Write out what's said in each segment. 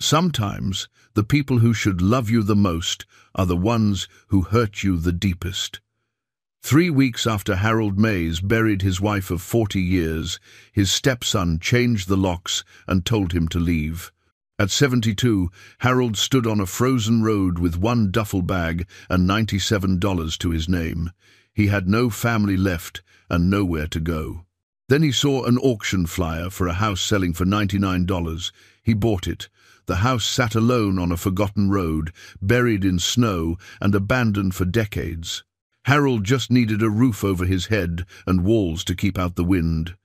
sometimes the people who should love you the most are the ones who hurt you the deepest. 3 weeks after Harold Mays buried his wife of 40 years, his stepson changed the locks and told him to leave. At 72, Harold stood on a frozen road with one duffel bag and $97 to his name. He had no family left and nowhere to go. Then he saw an auction flyer for a house selling for $99. He bought it. The house sat alone on a forgotten road, buried in snow and abandoned for decades. Harold just needed a roof over his head and walls to keep out the wind.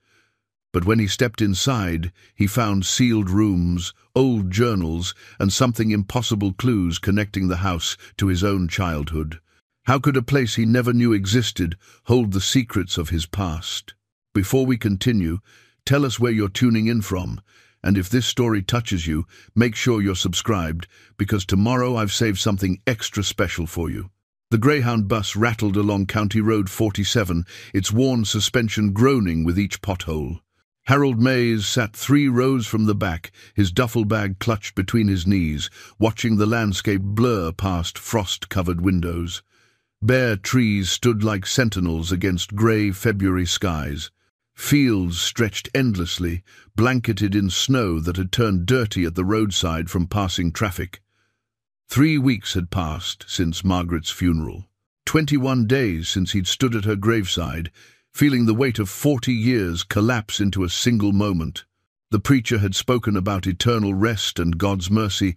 But when he stepped inside, he found sealed rooms, old journals, and something impossible clues connecting the house to his own childhood. How could a place he never knew existed hold the secrets of his past? Before we continue, tell us where you're tuning in from, and if this story touches you, make sure you're subscribed, because tomorrow I've saved something extra special for you. The Greyhound bus rattled along County Road 47, its worn suspension groaning with each pothole. Harold Mays sat 3 rows from the back, his duffel bag clutched between his knees, watching the landscape blur past frost-covered windows. Bare trees stood like sentinels against grey February skies. Fields stretched endlessly, blanketed in snow that had turned dirty at the roadside from passing traffic. 3 weeks had passed since Margaret's funeral. 21 days since he'd stood at her graveside, feeling the weight of 40 years collapse into a single moment. The preacher had spoken about eternal rest and God's mercy,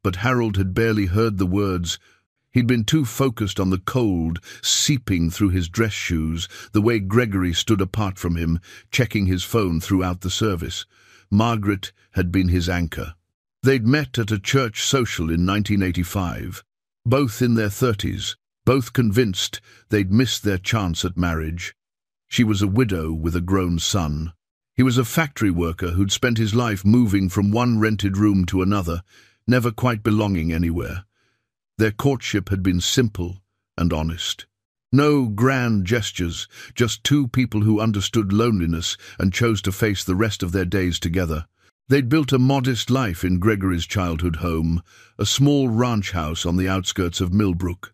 but Harold had barely heard the words. He'd been too focused on the cold seeping through his dress shoes, the way Gregory stood apart from him, checking his phone throughout the service. Margaret had been his anchor. They'd met at a church social in 1985, both in their 30s, both convinced they'd missed their chance at marriage. She was a widow with a grown son. He was a factory worker who'd spent his life moving from one rented room to another, never quite belonging anywhere. Their courtship had been simple and honest. No grand gestures, just 2 people who understood loneliness and chose to face the rest of their days together. They'd built a modest life in Gregory's childhood home, a small ranch house on the outskirts of Millbrook.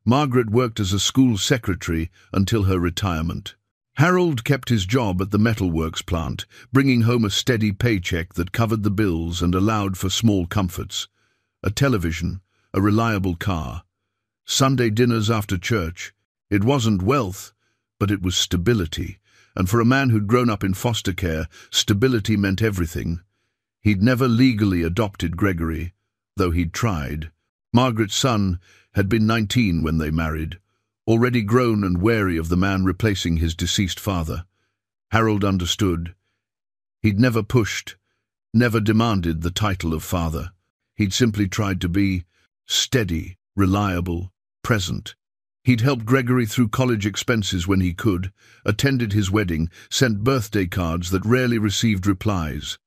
Margaret worked as a school secretary until her retirement. Harold kept his job at the metalworks plant, bringing home a steady paycheck that covered the bills and allowed for small comforts. A television, a reliable car, Sunday dinners after church. It wasn't wealth, but it was stability, and for a man who'd grown up in foster care, stability meant everything. He'd never legally adopted Gregory, though he'd tried. Margaret's son had been 19 when they married, already grown and wary of the man replacing his deceased father. Harold understood. He'd never pushed, never demanded the title of father. He'd simply tried to be steady, reliable, present. He'd helped Gregory through college expenses when he could, attended his wedding, sent birthday cards that rarely received replies.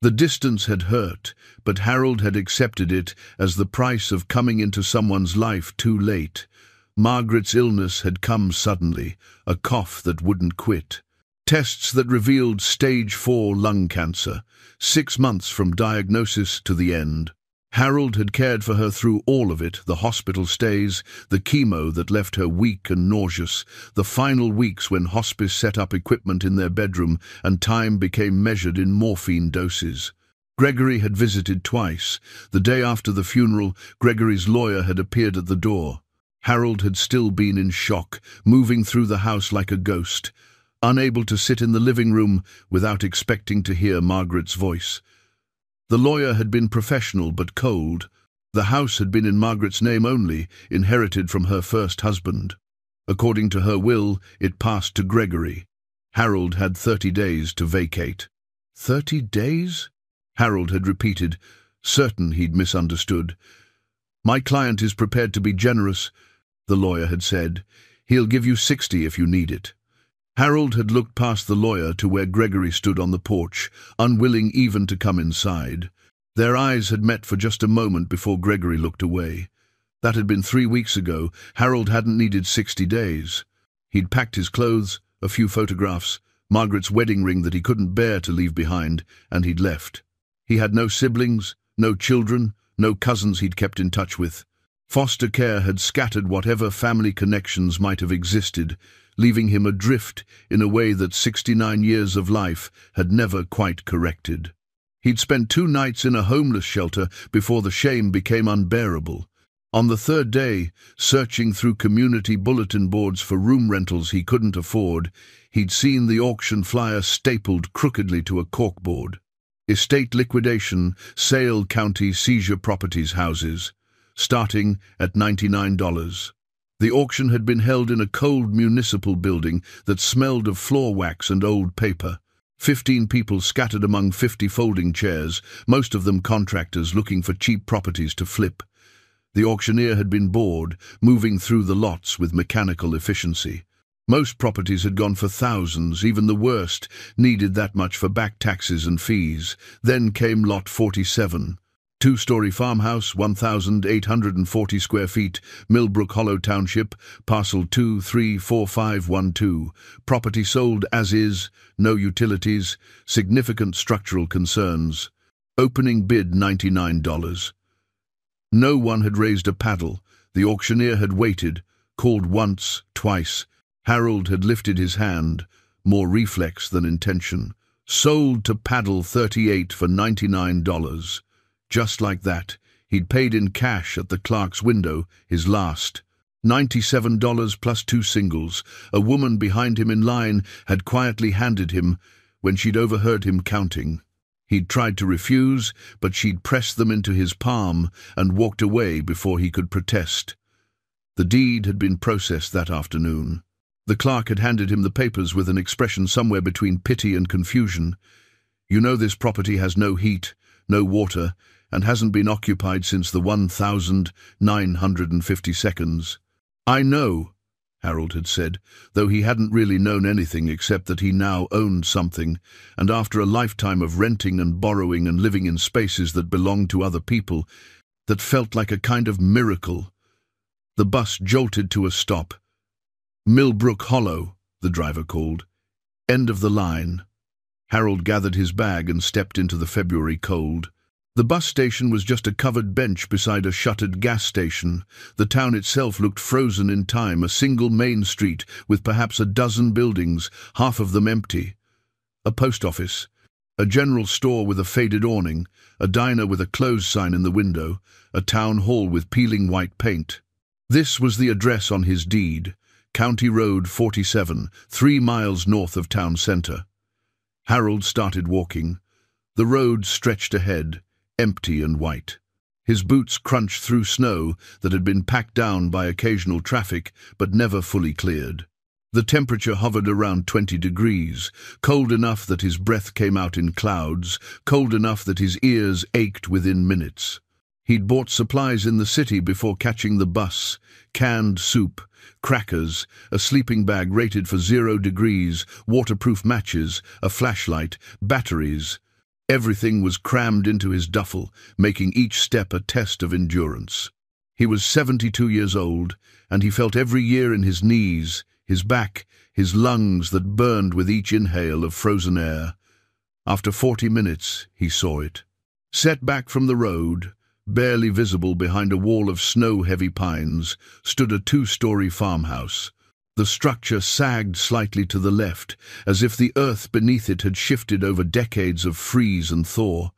The distance had hurt, but Harold had accepted it as the price of coming into someone's life too late. Margaret's illness had come suddenly, a cough that wouldn't quit. Tests that revealed stage 4 lung cancer, 6 months from diagnosis to the end. Harold had cared for her through all of it, the hospital stays, the chemo that left her weak and nauseous, the final weeks when hospice set up equipment in their bedroom and time became measured in morphine doses. Gregory had visited twice. The day after the funeral, Gregory's lawyer had appeared at the door. Harold had still been in shock, moving through the house like a ghost, unable to sit in the living room without expecting to hear Margaret's voice. The lawyer had been professional but cold. The house had been in Margaret's name only, inherited from her first husband. According to her will, it passed to Gregory. Harold had 30 days to vacate. 30 days? Harold had repeated, certain he'd misunderstood. My client is prepared to be generous, the lawyer had said. He'll give you 60 if you need it. Harold had looked past the lawyer to where Gregory stood on the porch, unwilling even to come inside. Their eyes had met for just a moment before Gregory looked away. That had been 3 weeks ago. Harold hadn't needed 60 days. He'd packed his clothes, a few photographs, Margaret's wedding ring that he couldn't bear to leave behind, and he'd left. He had no siblings, no children, no cousins he'd kept in touch with. Foster care had scattered whatever family connections might have existed, leaving him adrift in a way that 69 years of life had never quite corrected. He'd spent 2 nights in a homeless shelter before the shame became unbearable. On the 3rd day, searching through community bulletin boards for room rentals he couldn't afford, he'd seen the auction flyer stapled crookedly to a corkboard. Estate liquidation, Sale County seizure properties houses, starting at $99. The auction had been held in a cold municipal building that smelled of floor wax and old paper. 15 people scattered among 50 folding chairs, most of them contractors looking for cheap properties to flip. The auctioneer had been bored, moving through the lots with mechanical efficiency. Most properties had gone for thousands, even the worst needed that much for back taxes and fees. Then came Lot 47. 2-story farmhouse, 1,840 square feet, Millbrook Hollow Township, parcel 234512. Property sold as is, no utilities, significant structural concerns. Opening bid $99. No one had raised a paddle. The auctioneer had waited, called once, twice. Harold had lifted his hand, more reflex than intention. Sold to paddle 38 for $99. Just like that, he'd paid in cash at the clerk's window, his last. $97 plus 2 singles. A woman behind him in line had quietly handed him when she'd overheard him counting. He'd tried to refuse, but she'd pressed them into his palm and walked away before he could protest. The deed had been processed that afternoon. The clerk had handed him the papers with an expression somewhere between pity and confusion. "You know this property has no heat, no water, and hasn't been occupied since the 1,950 seconds. "I know," Harold had said, though he hadn't really known anything except that he now owned something, and after a lifetime of renting and borrowing and living in spaces that belonged to other people, that felt like a kind of miracle. The bus jolted to a stop. "Millbrook Hollow," the driver called. "End of the line." Harold gathered his bag and stepped into the February cold. The bus station was just a covered bench beside a shuttered gas station. The town itself looked frozen in time, a single main street with perhaps a dozen buildings, half of them empty. A post office, a general store with a faded awning, a diner with a closed sign in the window, a town hall with peeling white paint. This was the address on his deed. County Road 47, 3 miles north of town center. Harold started walking. The road stretched ahead, empty and white. His boots crunched through snow that had been packed down by occasional traffic but never fully cleared. The temperature hovered around 20 degrees, cold enough that his breath came out in clouds, cold enough that his ears ached within minutes. He'd bought supplies in the city before catching the bus: canned soup, crackers, a sleeping bag rated for 0 degrees, waterproof matches, a flashlight, batteries. Everything was crammed into his duffel, making each step a test of endurance. He was 72 years old, and he felt every year in his knees, his back, his lungs that burned with each inhale of frozen air. After 40 minutes, he saw it. Set back from the road, barely visible behind a wall of snow-heavy pines, stood a 2-story farmhouse. The structure sagged slightly to the left, as if the earth beneath it had shifted over decades of freeze and thaw.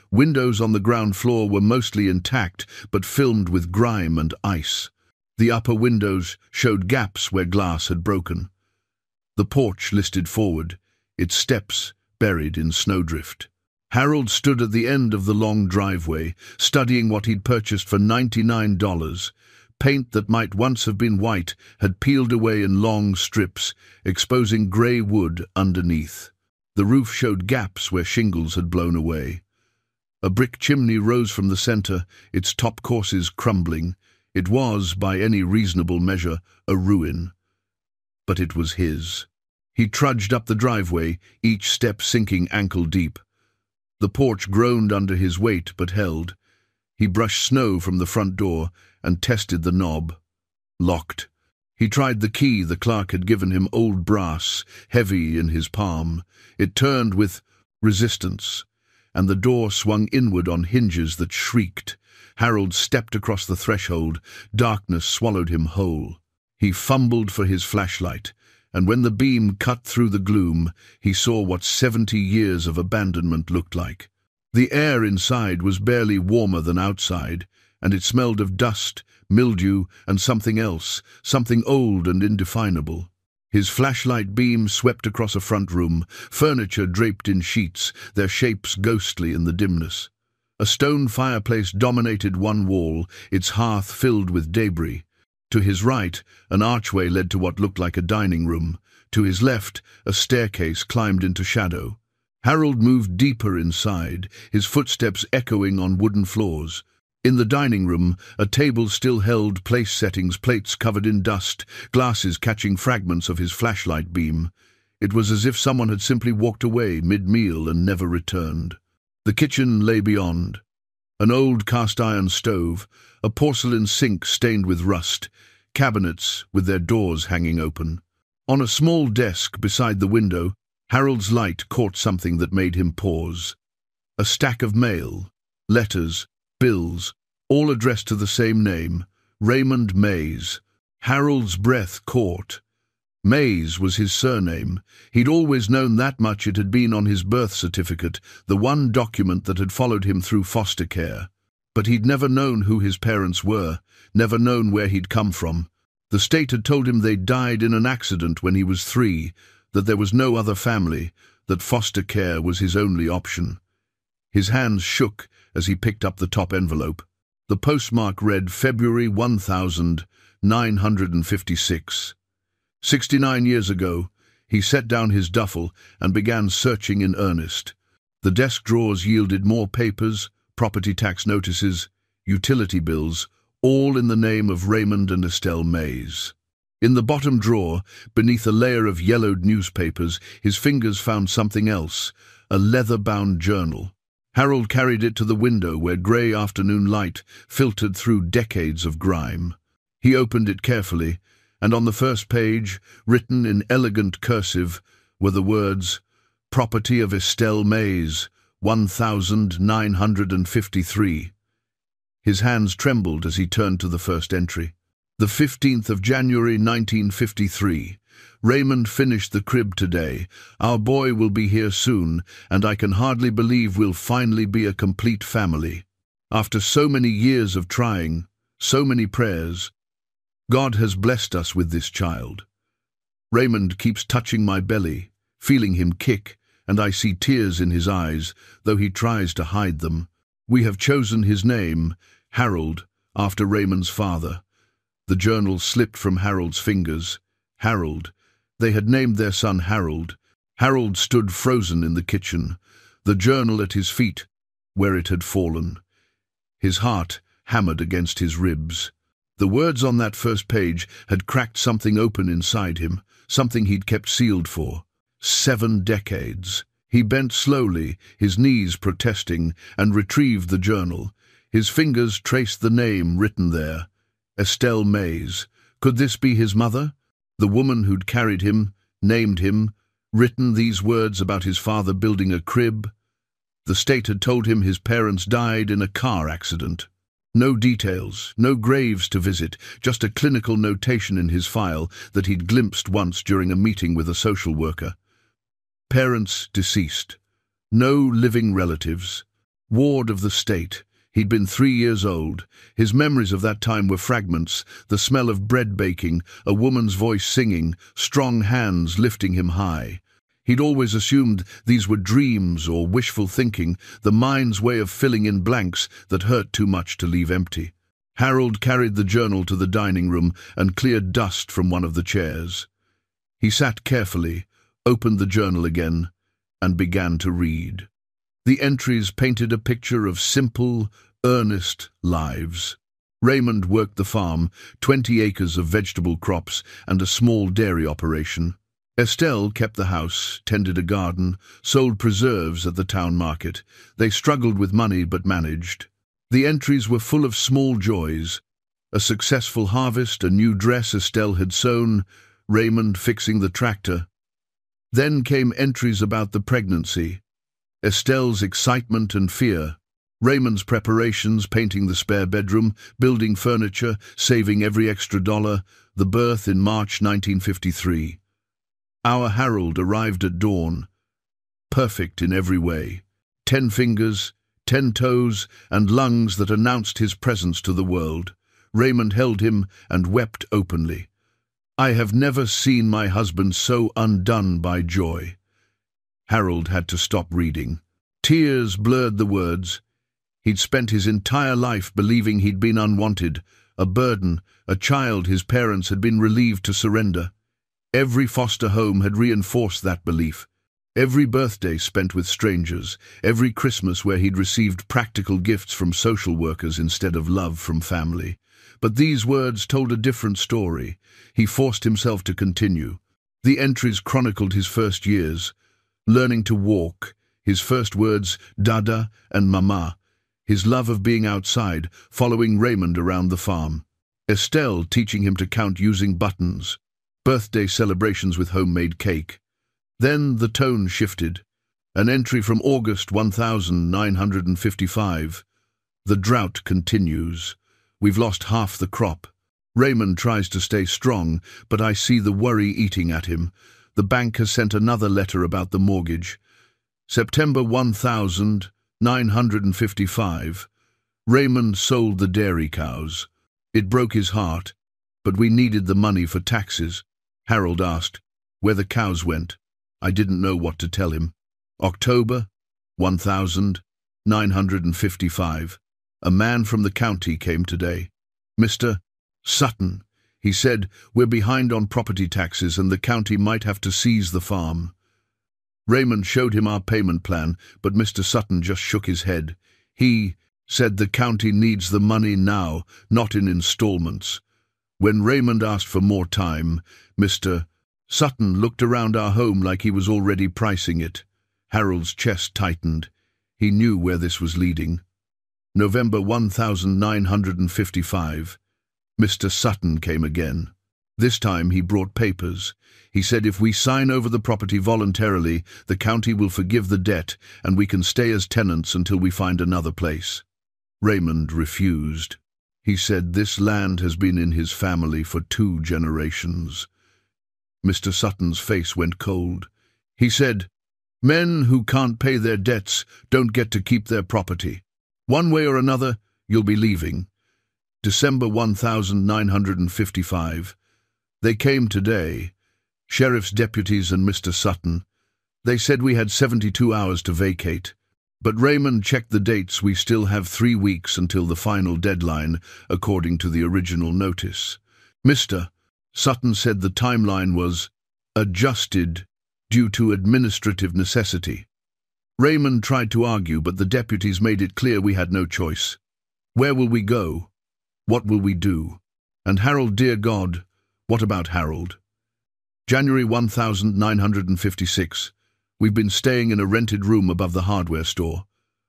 Windows on the ground floor were mostly intact, but filmed with grime and ice. The upper windows showed gaps where glass had broken. The porch listed forward, its steps buried in snowdrift. Harold stood at the end of the long driveway, studying what he'd purchased for $99. Paint that might once have been white had peeled away in long strips, exposing grey wood underneath. The roof showed gaps where shingles had blown away. A brick chimney rose from the center, its top courses crumbling. It was, by any reasonable measure, a ruin. But it was his. He trudged up the driveway, each step sinking ankle-deep. The porch groaned under his weight, but held. He brushed snow from the front door and tested the knob. Locked. He tried the key the clerk had given him, old brass, heavy in his palm. It turned with resistance, and the door swung inward on hinges that shrieked. Harold stepped across the threshold. Darkness swallowed him whole. He fumbled for his flashlight, and when the beam cut through the gloom, he saw what 70 years of abandonment looked like. The air inside was barely warmer than outside, and it smelled of dust, mildew, and something else, something old and indefinable. His flashlight beam swept across a front room, furniture draped in sheets, their shapes ghostly in the dimness. A stone fireplace dominated one wall, its hearth filled with debris. To his right, an archway led to what looked like a dining room. To his left, a staircase climbed into shadow. Harold moved deeper inside, his footsteps echoing on wooden floors. In the dining room, a table still held place settings, plates covered in dust, glasses catching fragments of his flashlight beam. It was as if someone had simply walked away mid-meal and never returned. The kitchen lay beyond. An old cast-iron stove, a porcelain sink stained with rust, cabinets with their doors hanging open. On a small desk beside the window, Harold's light caught something that made him pause. A stack of mail, letters, bills, all addressed to the same name, Raymond Mays. Harold's breath caught. Mays was his surname. He'd always known that much. It had been on his birth certificate, the one document that had followed him through foster care. But he'd never known who his parents were, never known where he'd come from. The state had told him they'd died in an accident when he was 3, that there was no other family, that foster care was his only option. His hands shook as he picked up the top envelope. The postmark read February 1956. 69 years ago, he set down his duffel and began searching in earnest. The desk drawers yielded more papers, property tax notices, utility bills, all in the name of Raymond and Estelle Mays. In the bottom drawer, beneath a layer of yellowed newspapers, his fingers found something else, a leather-bound journal. Harold carried it to the window where grey afternoon light filtered through decades of grime. He opened it carefully, and on the first page, written in elegant cursive, were the words, "Property of Estelle Mays, 1953. His hands trembled as he turned to the first entry. The 15th of January 1953. Raymond finished the crib today. Our boy will be here soon, and I can hardly believe we'll finally be a complete family. After so many years of trying, so many prayers, God has blessed us with this child. Raymond keeps touching my belly, feeling him kick, and I see tears in his eyes, though he tries to hide them. We have chosen his name, Harold, after Raymond's father. The journal slipped from Harold's fingers. Harold. They had named their son Harold. Harold stood frozen in the kitchen, the journal at his feet, where it had fallen. His heart hammered against his ribs. The words on that first page had cracked something open inside him, something he'd kept sealed for 7 decades. He bent slowly, his knees protesting, and retrieved the journal. His fingers traced the name written there. Estelle Mays. Could this be his mother? The woman who'd carried him, named him, written these words about his father building a crib? The state had told him his parents died in a car accident. No details, no graves to visit, just a clinical notation in his file that he'd glimpsed once during a meeting with a social worker. Parents deceased. No living relatives. Ward of the state. He'd been 3 years old. His memories of that time were fragments, the smell of bread baking, a woman's voice singing, strong hands lifting him high. He'd always assumed these were dreams or wishful thinking, the mind's way of filling in blanks that hurt too much to leave empty. Harold carried the journal to the dining room and cleared dust from one of the chairs. He sat carefully, opened the journal again, and began to read. The entries painted a picture of simple, earnest lives. Raymond worked the farm, 20 acres of vegetable crops and a small dairy operation. Estelle kept the house, tended a garden, sold preserves at the town market. They struggled with money but managed. The entries were full of small joys. A successful harvest, a new dress Estelle had sewn, Raymond fixing the tractor. Then came entries about the pregnancy. Estelle's excitement and fear. Raymond's preparations, painting the spare bedroom, building furniture, saving every extra dollar. The birth in March 1953. Our Harold arrived at dawn, perfect in every way. 10 fingers, 10 toes, and lungs that announced his presence to the world. Raymond held him and wept openly. I have never seen my husband so undone by joy. Harold had to stop reading. Tears blurred the words. He'd spent his entire life believing he'd been unwanted, a burden, a child his parents had been relieved to surrender. Every foster home had reinforced that belief. Every birthday spent with strangers, every Christmas where he'd received practical gifts from social workers instead of love from family. But these words told a different story. He forced himself to continue. The entries chronicled his first years, learning to walk, his first words, Dada and Mama, his love of being outside, following Raymond around the farm. Estelle teaching him to count using buttons, birthday celebrations with homemade cake. Then the tone shifted. An entry from August 1955. The drought continues. We've lost half the crop. Raymond tries to stay strong, but I see the worry eating at him. The bank has sent another letter about the mortgage. September 1955. Raymond sold the dairy cows. It broke his heart, but we needed the money for taxes. Harold asked where the cows went. I didn't know what to tell him. October 1955. A man from the county came today. Mr. Sutton, he said, we're behind on property taxes and the county might have to seize the farm. Raymond showed him our payment plan, but Mr. Sutton just shook his head. He said the county needs the money now, not in installments. When Raymond asked for more time, Mr. Sutton looked around our home like he was already pricing it. Harold's chest tightened. He knew where this was leading. November 1955. Mr. Sutton came again. This time he brought papers. He said if we sign over the property voluntarily, the county will forgive the debt and we can stay as tenants until we find another place. Raymond refused. He said this land has been in his family for 2 generations. Mr. Sutton's face went cold. He said, men who can't pay their debts don't get to keep their property. One way or another, you'll be leaving. December 1955. They came today, sheriff's deputies and Mr. Sutton. They said we had 72 hours to vacate. But Raymond checked the dates. We still have 3 weeks until the final deadline, according to the original notice. Mr. Sutton said the timeline was adjusted due to administrative necessity. Raymond tried to argue, but the deputies made it clear we had no choice. Where will we go? What will we do? And Harold, dear God, what about Harold? January 1956. We've been staying in a rented room above the hardware store.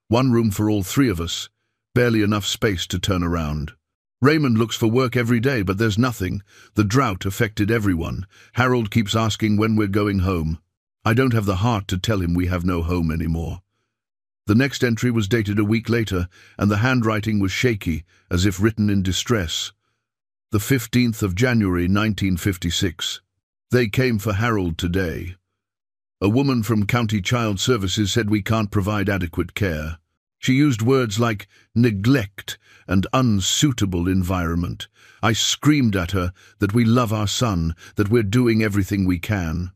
1 room for all 3 of us, barely enough space to turn around. Raymond looks for work every day, but there's nothing. The drought affected everyone. Harold keeps asking when we're going home. I don't have the heart to tell him we have no home anymore. The next entry was dated a week later, and the handwriting was shaky, as if written in distress. The 15th of January 1956. They came for Harold today. A woman from County Child Services said we can't provide adequate care. She used words like neglect and unsuitable environment. I screamed at her that we love our son, that we're doing everything we can.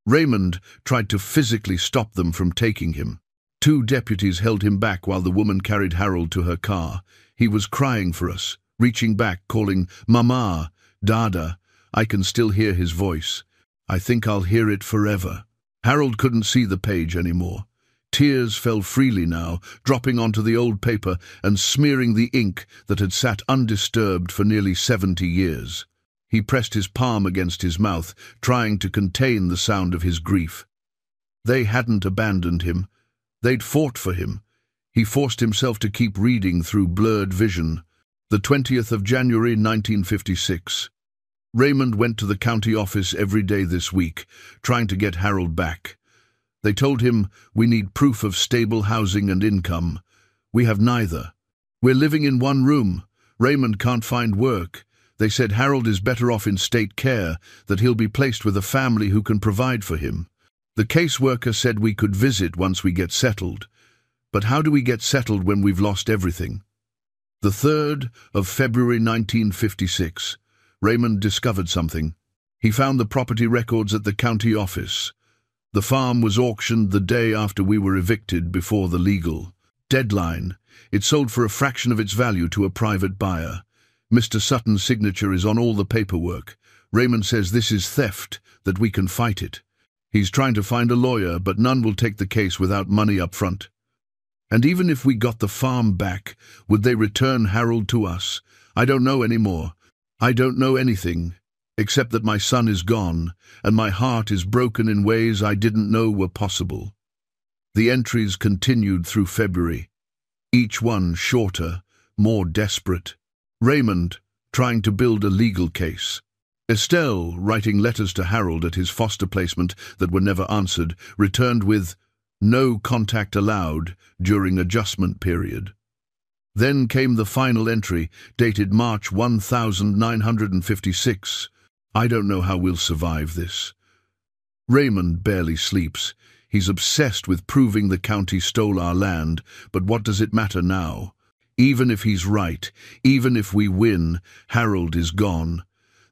Raymond tried to physically stop them from taking him. 2 deputies held him back while the woman carried Harold to her car. He was crying for us, reaching back, calling, Mama, Dada. I can still hear his voice. I think I'll hear it forever. Harold couldn't see the page anymore. Tears fell freely now, dropping onto the old paper and smearing the ink that had sat undisturbed for nearly 70 years. He pressed his palm against his mouth, trying to contain the sound of his grief. They hadn't abandoned him. They'd fought for him. He forced himself to keep reading through blurred vision. The 20th of January 1956. Raymond went to the county office every day this week, trying to get Harold back. They told him, "We need proof of stable housing and income. We have neither. We're living in one room. Raymond can't find work. They said Harold is better off in state care, that he'll be placed with a family who can provide for him. The caseworker said we could visit once we get settled. But how do we get settled when we've lost everything?" The 3rd of February 1956, Raymond discovered something. He found the property records at the county office. The farm was auctioned the day after we were evicted before the legal deadline. It sold for a fraction of its value to a private buyer. Mr. Sutton's signature is on all the paperwork. Raymond says this is theft, that we can fight it. He's trying to find a lawyer, but none will take the case without money up front. And even if we got the farm back, would they return Harold to us? I don't know anymore. I don't know anything, except that my son is gone, and my heart is broken in ways I didn't know were possible. The entries continued through February, each one shorter, more desperate. Raymond, trying to build a legal case. Estelle, writing letters to Harold at his foster placement that were never answered, returned with "No contact allowed" during adjustment period. Then came the final entry, dated March 1956. "I don't know how we'll survive this." Raymond barely sleeps. He's obsessed with proving the county stole our land, but what does it matter now? Even if he's right, even if we win, Harold is gone.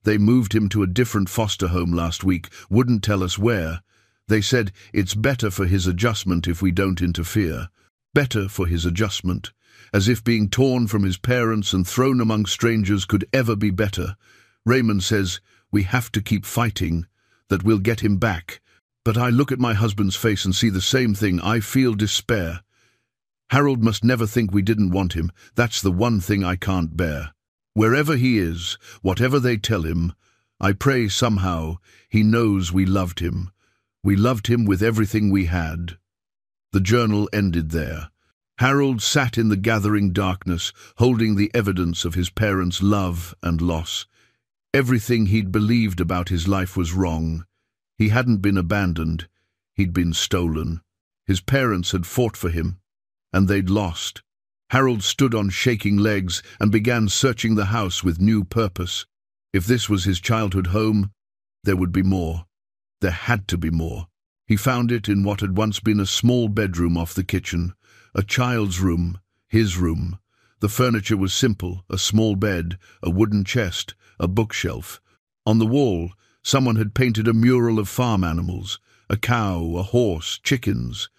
They moved him to a different foster home last week, wouldn't tell us where. They said it's better for his adjustment if we don't interfere. Better for his adjustment. As if being torn from his parents and thrown among strangers could ever be better. Raymond says we have to keep fighting, that we'll get him back. But I look at my husband's face and see the same thing. I feel despair. Harold must never think we didn't want him. That's the one thing I can't bear. Wherever he is, whatever they tell him, I pray somehow he knows we loved him. We loved him with everything we had. The journal ended there. Harold sat in the gathering darkness, holding the evidence of his parents' love and loss. Everything he'd believed about his life was wrong. He hadn't been abandoned. He'd been stolen. His parents had fought for him, and they'd lost. Harold stood on shaking legs and began searching the house with new purpose. If this was his childhood home, there would be more. There had to be more. He found it in what had once been a small bedroom off the kitchen, a child's room, his room. The furniture was simple, a small bed, a wooden chest, a bookshelf. On the wall, someone had painted a mural of farm animals, a cow, a horse, chickens.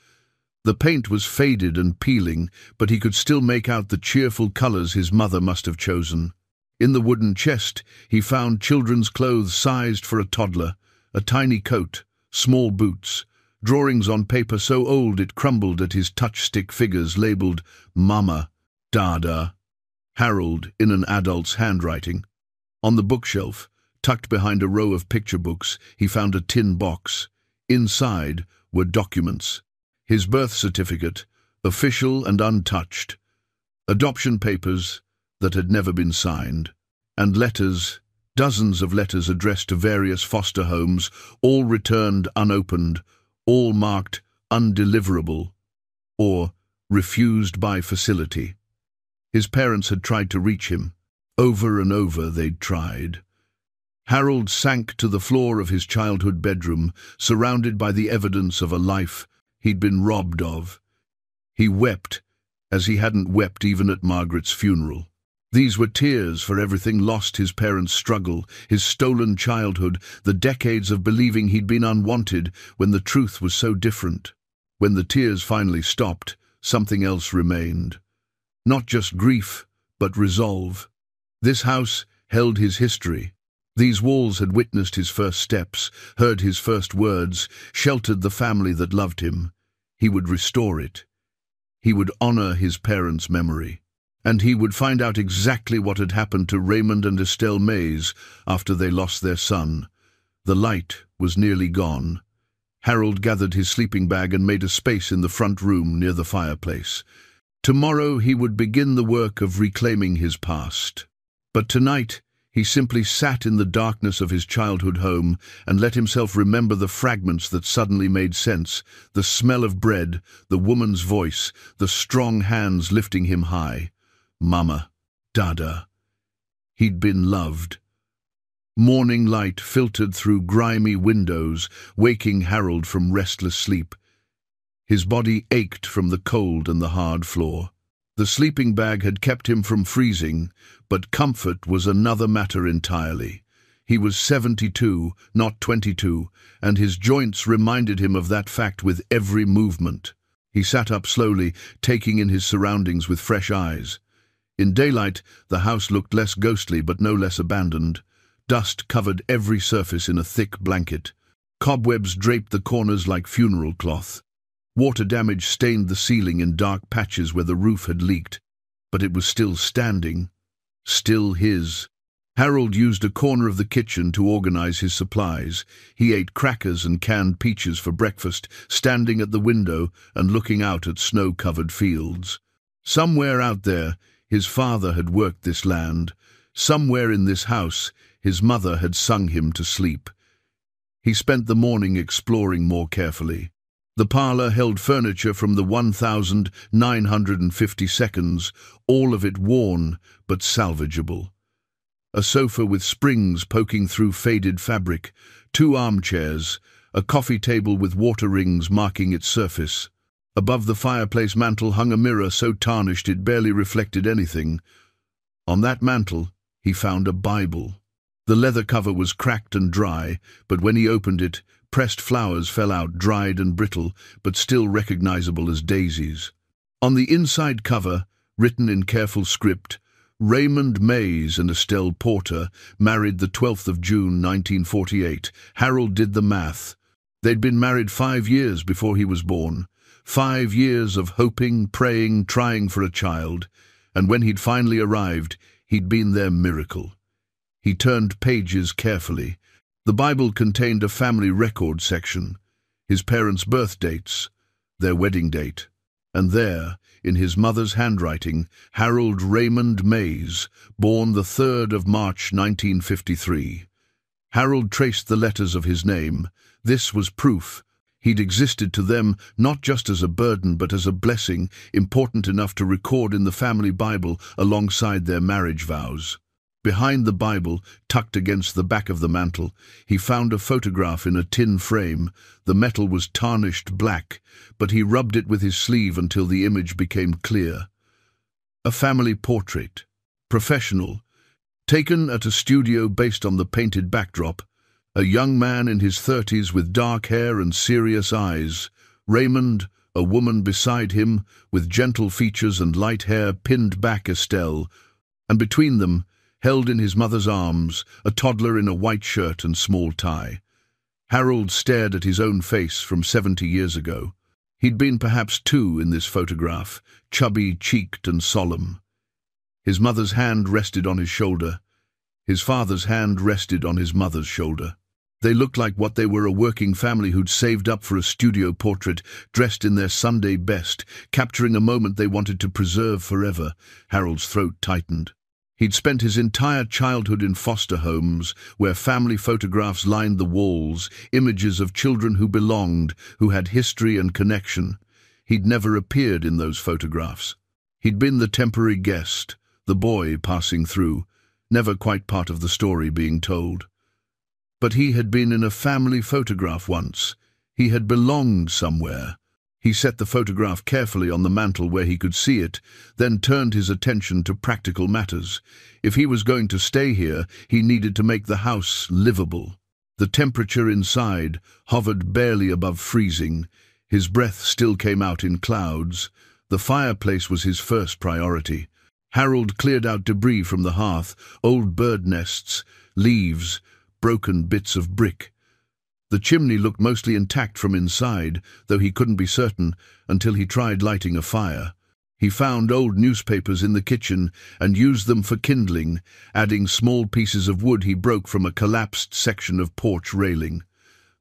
The paint was faded and peeling, but he could still make out the cheerful colors his mother must have chosen. In the wooden chest, he found children's clothes sized for a toddler, a tiny coat, small boots, drawings on paper so old it crumbled at his touchstick figures labeled Mama, Dada, Harold in an adult's handwriting. On the bookshelf, tucked behind a row of picture books, he found a tin box. Inside were documents. His birth certificate, official and untouched, adoption papers that had never been signed, and letters, dozens of letters addressed to various foster homes, all returned unopened, all marked undeliverable or refused by facility. His parents had tried to reach him. Over and over they'd tried. Harold sank to the floor of his childhood bedroom, surrounded by the evidence of a life he'd been robbed of. He wept as he hadn't wept even at Margaret's funeral. These were tears for everything lost: his parents' struggle, his stolen childhood, the decades of believing he'd been unwanted when the truth was so different. When the tears finally stopped, something else remained. Not just grief, but resolve. This house held his history. These walls had witnessed his first steps, heard his first words, sheltered the family that loved him. He would restore it. He would honor his parents' memory. And he would find out exactly what had happened to Raymond and Estelle Mays after they lost their son. The light was nearly gone. Harold gathered his sleeping bag and made a space in the front room near the fireplace. Tomorrow he would begin the work of reclaiming his past. But tonight He simply sat in the darkness of his childhood home and let himself remember the fragments that suddenly made sense, the smell of bread, the woman's voice, the strong hands lifting him high. Mama, Dada. He'd been loved. Morning light filtered through grimy windows, waking Harold from restless sleep. His body ached from the cold and the hard floor. The sleeping bag had kept him from freezing, but comfort was another matter entirely. He was 72, not 22, and his joints reminded him of that fact with every movement. He sat up slowly, taking in his surroundings with fresh eyes. In daylight, the house looked less ghostly but no less abandoned. Dust covered every surface in a thick blanket. Cobwebs draped the corners like funeral cloth. Water damage stained the ceiling in dark patches where the roof had leaked, but it was still standing, still his. Harold used a corner of the kitchen to organize his supplies. He ate crackers and canned peaches for breakfast, standing at the window and looking out at snow-covered fields. Somewhere out there, his father had worked this land. Somewhere in this house, his mother had sung him to sleep. He spent the morning exploring more carefully. The parlor held furniture from the 1952, all of it worn but salvageable. A sofa with springs poking through faded fabric, 2 armchairs, a coffee table with water rings marking its surface. Above the fireplace mantel hung a mirror so tarnished it barely reflected anything. On that mantel, he found a Bible. The leather cover was cracked and dry, but when he opened it, pressed flowers fell out, dried and brittle, but still recognizable as daisies. On the inside cover, written in careful script, Raymond Mays and Estelle Porter married the 12th of June, 1948. Harold did the math. They'd been married 5 years before he was born. 5 years of hoping, praying, trying for a child. And when he'd finally arrived, he'd been their miracle. He turned pages carefully. The Bible contained a family record section, his parents' birth dates, their wedding date, and there, in his mother's handwriting, Harold Raymond Mays, born the 3rd of March 1953. Harold traced the letters of his name. This was proof. He'd existed to them not just as a burden but as a blessing, important enough to record in the family Bible alongside their marriage vows. Behind the Bible, tucked against the back of the mantel, he found a photograph in a tin frame. The metal was tarnished black, but he rubbed it with his sleeve until the image became clear. A family portrait, professional, taken at a studio based on the painted backdrop. A young man in his 30s with dark hair and serious eyes. Raymond, a woman beside him, with gentle features and light hair pinned back Estelle, and between them, held in his mother's arms, a toddler in a white shirt and small tie. Harold stared at his own face from 70 years ago. He'd been perhaps 2 in this photograph, chubby-cheeked and solemn. His mother's hand rested on his shoulder. His father's hand rested on his mother's shoulder. They looked like what they were, a working family who'd saved up for a studio portrait, dressed in their Sunday best, capturing a moment they wanted to preserve forever. Harold's throat tightened. He'd spent his entire childhood in foster homes, where family photographs lined the walls, images of children who belonged, who had history and connection. He'd never appeared in those photographs. He'd been the temporary guest, the boy passing through, never quite part of the story being told. But he had been in a family photograph once. He had belonged somewhere. He set the photograph carefully on the mantel where he could see it, then turned his attention to practical matters. If he was going to stay here, he needed to make the house livable. The temperature inside hovered barely above freezing. His breath still came out in clouds. The fireplace was his first priority. Harold cleared out debris from the hearth, old bird nests, leaves, broken bits of brick. The chimney looked mostly intact from inside, though he couldn't be certain until he tried lighting a fire. He found old newspapers in the kitchen and used them for kindling, adding small pieces of wood he broke from a collapsed section of porch railing.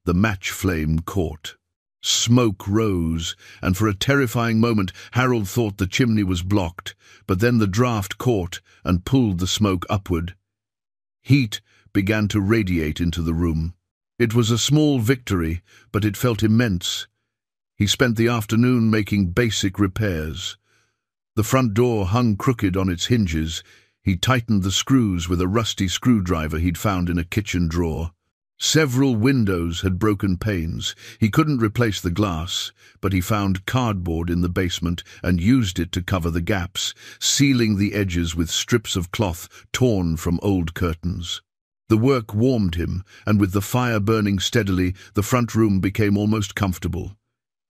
The match flame caught. Smoke rose, and for a terrifying moment Harold thought the chimney was blocked, but then the draft caught and pulled the smoke upward. Heat began to radiate into the room. It was a small victory, but it felt immense. He spent the afternoon making basic repairs. The front door hung crooked on its hinges. He tightened the screws with a rusty screwdriver he'd found in a kitchen drawer. Several windows had broken panes. He couldn't replace the glass, but he found cardboard in the basement and used it to cover the gaps, sealing the edges with strips of cloth torn from old curtains. The work warmed him, and with the fire burning steadily, the front room became almost comfortable.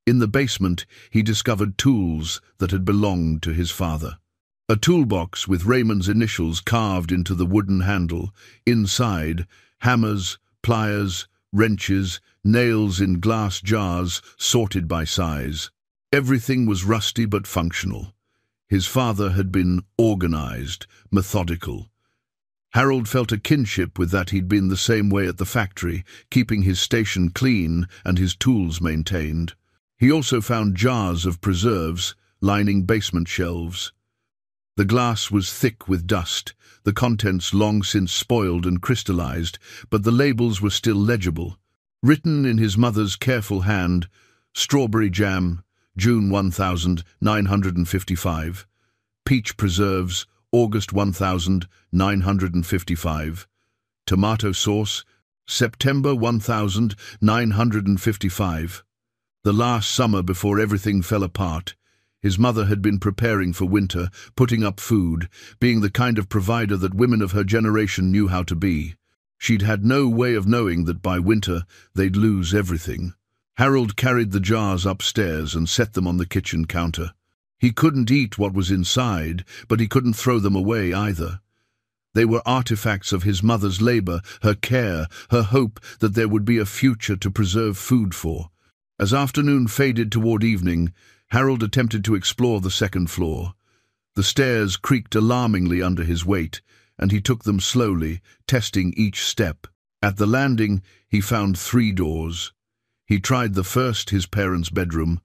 In the basement, he discovered tools that had belonged to his father. A toolbox with Raymond's initials carved into the wooden handle. Inside, hammers, pliers, wrenches, nails in glass jars sorted by size. Everything was rusty but functional. His father had been organized, methodical. Harold felt a kinship with that. He'd been the same way at the factory, keeping his station clean and his tools maintained. He also found jars of preserves lining basement shelves. The glass was thick with dust, the contents long since spoiled and crystallized, but the labels were still legible. Written in his mother's careful hand: strawberry jam, June 1955. Peach preserves, August 1955. Tomato sauce, September 1955. The last summer before everything fell apart. His mother had been preparing for winter, putting up food, being the kind of provider that women of her generation knew how to be. She'd had no way of knowing that by winter they'd lose everything. Harold carried the jars upstairs and set them on the kitchen counter. He couldn't eat what was inside, but he couldn't throw them away either. They were artifacts of his mother's labor, her care, her hope that there would be a future to preserve food for. As afternoon faded toward evening, Harold attempted to explore the second floor. The stairs creaked alarmingly under his weight, and he took them slowly, testing each step. At the landing, he found 3 doors. He tried the first, his parents' bedroom,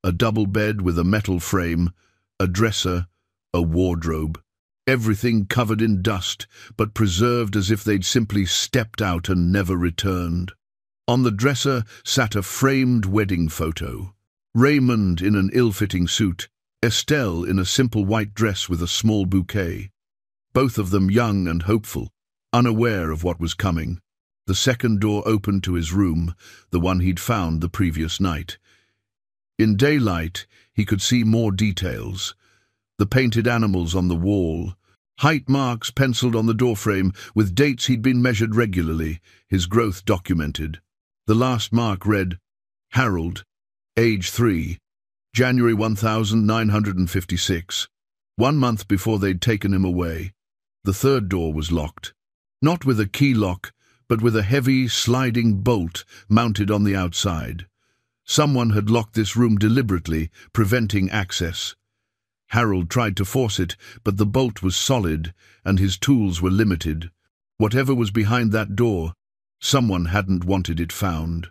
a double bed with a metal frame, a dresser, a wardrobe. Everything covered in dust, but preserved as if they'd simply stepped out and never returned. On the dresser sat a framed wedding photo. Raymond in an ill-fitting suit, Estelle in a simple white dress with a small bouquet. Both of them young and hopeful, unaware of what was coming. The second door opened to his room, the one he'd found the previous night. In daylight, he could see more details. The painted animals on the wall, height marks penciled on the doorframe with dates he'd been measured regularly, his growth documented. The last mark read, Harold, age 3, January 1956. 1 month before they'd taken him away. The third door was locked. Not with a key lock, but with a heavy, sliding bolt mounted on the outside. Someone had locked this room deliberately, preventing access. Harold tried to force it, but the bolt was solid, and his tools were limited. Whatever was behind that door, someone hadn't wanted it found.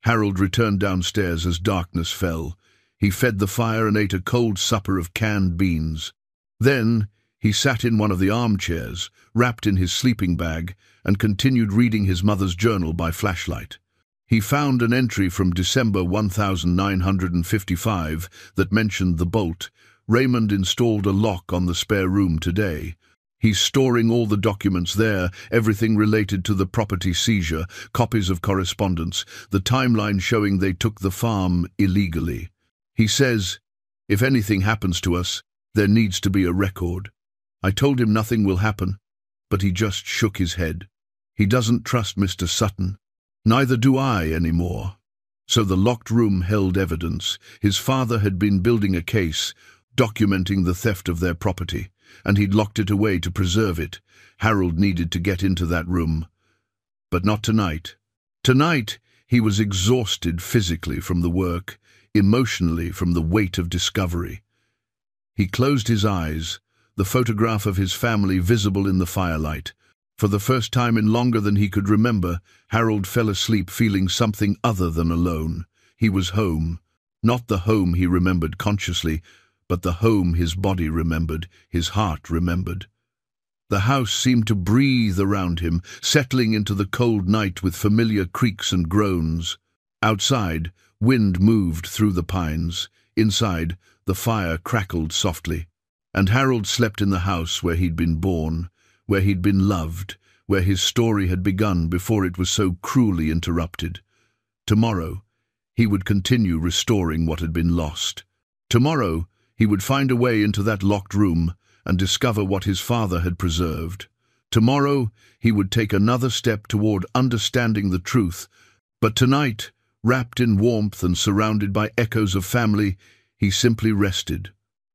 Harold returned downstairs as darkness fell. He fed the fire and ate a cold supper of canned beans. Then he sat in one of the armchairs, wrapped in his sleeping bag, and continued reading his mother's journal by flashlight. He found an entry from December 1955 that mentioned the bolt. Raymond installed a lock on the spare room today. He's storing all the documents there, everything related to the property seizure, copies of correspondence, the timeline showing they took the farm illegally. He says, if anything happens to us, there needs to be a record. I told him nothing will happen, but he just shook his head. He doesn't trust Mr. Sutton. Neither do I anymore. So the locked room held evidence. His father had been building a case, documenting the theft of their property, and he'd locked it away to preserve it. Harold needed to get into that room. But not tonight. Tonight, he was exhausted physically from the work, emotionally from the weight of discovery. He closed his eyes, the photograph of his family visible in the firelight. For the first time in longer than he could remember, Harold fell asleep feeling something other than alone. He was home. Not the home he remembered consciously, but the home his body remembered, his heart remembered. The house seemed to breathe around him, settling into the cold night with familiar creaks and groans. Outside, wind moved through the pines. Inside, the fire crackled softly. And Harold slept in the house where he'd been born, where he'd been loved, where his story had begun before it was so cruelly interrupted. Tomorrow, he would continue restoring what had been lost. Tomorrow, he would find a way into that locked room and discover what his father had preserved. Tomorrow, he would take another step toward understanding the truth. But tonight, wrapped in warmth and surrounded by echoes of family, he simply rested.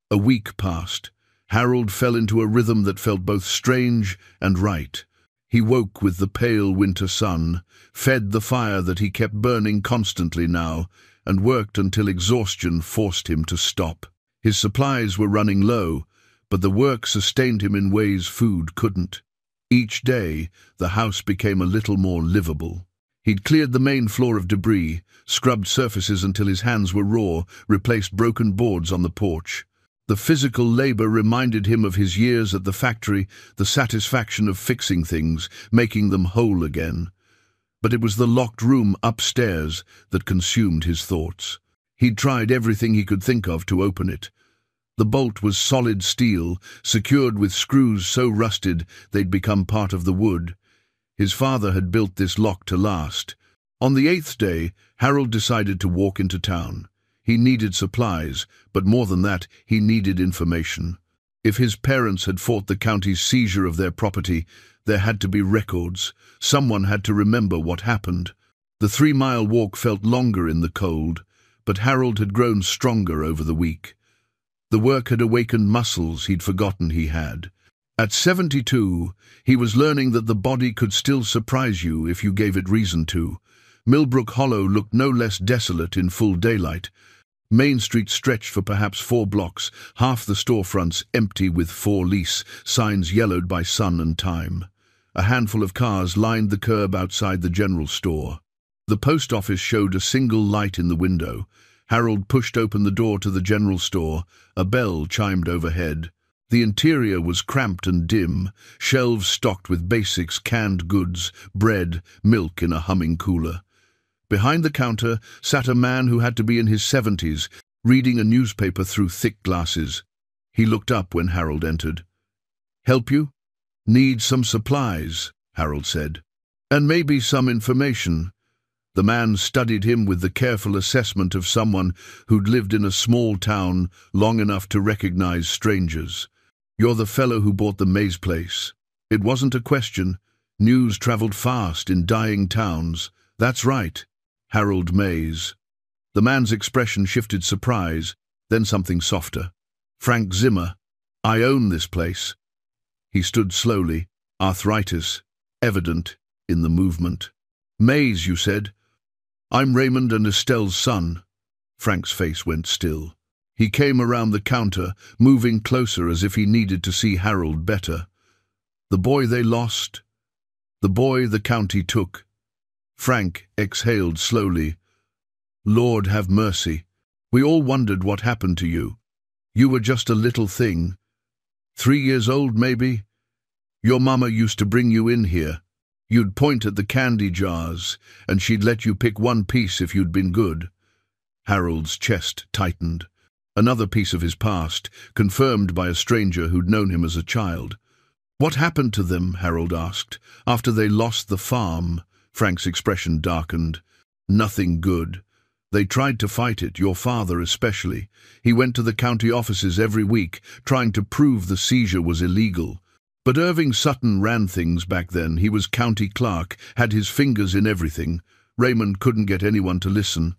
A week passed. Harold fell into a rhythm that felt both strange and right. He woke with the pale winter sun, fed the fire that he kept burning constantly now, and worked until exhaustion forced him to stop. His supplies were running low, but the work sustained him in ways food couldn't. Each day, the house became a little more livable. He'd cleared the main floor of debris, scrubbed surfaces until his hands were raw, replaced broken boards on the porch. The physical labor reminded him of his years at the factory, the satisfaction of fixing things, making them whole again. But it was the locked room upstairs that consumed his thoughts. He'd tried everything he could think of to open it. The bolt was solid steel, secured with screws so rusted they'd become part of the wood. His father had built this lock to last. On the 8th day, Harold decided to walk into town. He needed supplies, but more than that, he needed information. If his parents had fought the county's seizure of their property, there had to be records. Someone had to remember what happened. The 3-mile walk felt longer in the cold, but Harold had grown stronger over the week. The work had awakened muscles he'd forgotten he had. At 72, he was learning that the body could still surprise you if you gave it reason to. Millbrook Hollow looked no less desolate in full daylight. Main Street stretched for perhaps 4 blocks, half the storefronts empty with for lease, signs yellowed by sun and time. A handful of cars lined the curb outside the general store. The post office showed a single light in the window. Harold pushed open the door to the general store. A bell chimed overhead. The interior was cramped and dim, shelves stocked with basics, canned goods, bread, milk in a humming cooler. Behind the counter sat a man who had to be in his 70s, reading a newspaper through thick glasses. He looked up when Harold entered. "Help you?" "Need some supplies," Harold said. "And maybe some information." The man studied him with the careful assessment of someone who'd lived in a small town long enough to recognize strangers. "You're the fellow who bought the Mays place." It wasn't a question. News traveled fast in dying towns. "That's right. Harold Mays." The man's expression shifted surprise, then something softer. "Frank Zimmer. I own this place." He stood slowly, arthritis evident in the movement. "Mays, you said?" "I'm Raymond and Estelle's son." Frank's face went still. He came around the counter, moving closer as if he needed to see Harold better. "The boy they lost? The boy the county took?" Frank exhaled slowly. "Lord have mercy. We all wondered what happened to you. You were just a little thing. 3 years old, maybe? Your mama used to bring you in here. You'd point at the candy jars, and she'd let you pick one piece if you'd been good." Harold's chest tightened. Another piece of his past, confirmed by a stranger who'd known him as a child. "What happened to them?" Harold asked. "After they lost the farm?" Frank's expression darkened. "Nothing good. They tried to fight it, your father especially. He went to the county offices every week, trying to prove the seizure was illegal. But Irving Sutton ran things back then. He was county clerk, had his fingers in everything. Raymond couldn't get anyone to listen.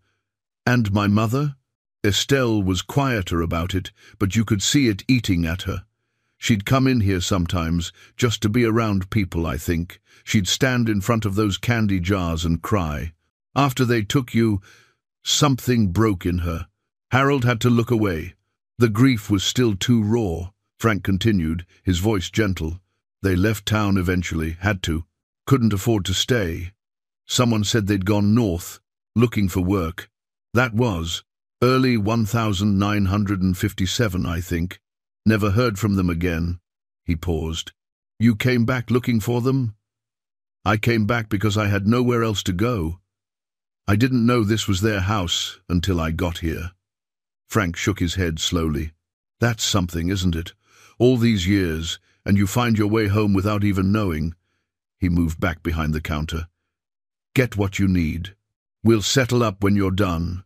And my mother? Estelle was quieter about it, but you could see it eating at her. She'd come in here sometimes, just to be around people, I think. She'd stand in front of those candy jars and cry. After they took you, something broke in her." Harold had to look away. The grief was still too raw. Frank continued, his voice gentle. "They left town eventually, had to. Couldn't afford to stay. Someone said they'd gone north, looking for work. That was early 1957, I think. Never heard from them again." He paused. You came back looking for them? I came back because I had nowhere else to go. I didn't know this was their house until I got here. Frank shook his head slowly. That's something, isn't it? All these years, and you find your way home without even knowing. He moved back behind the counter. Get what you need. We'll settle up when you're done.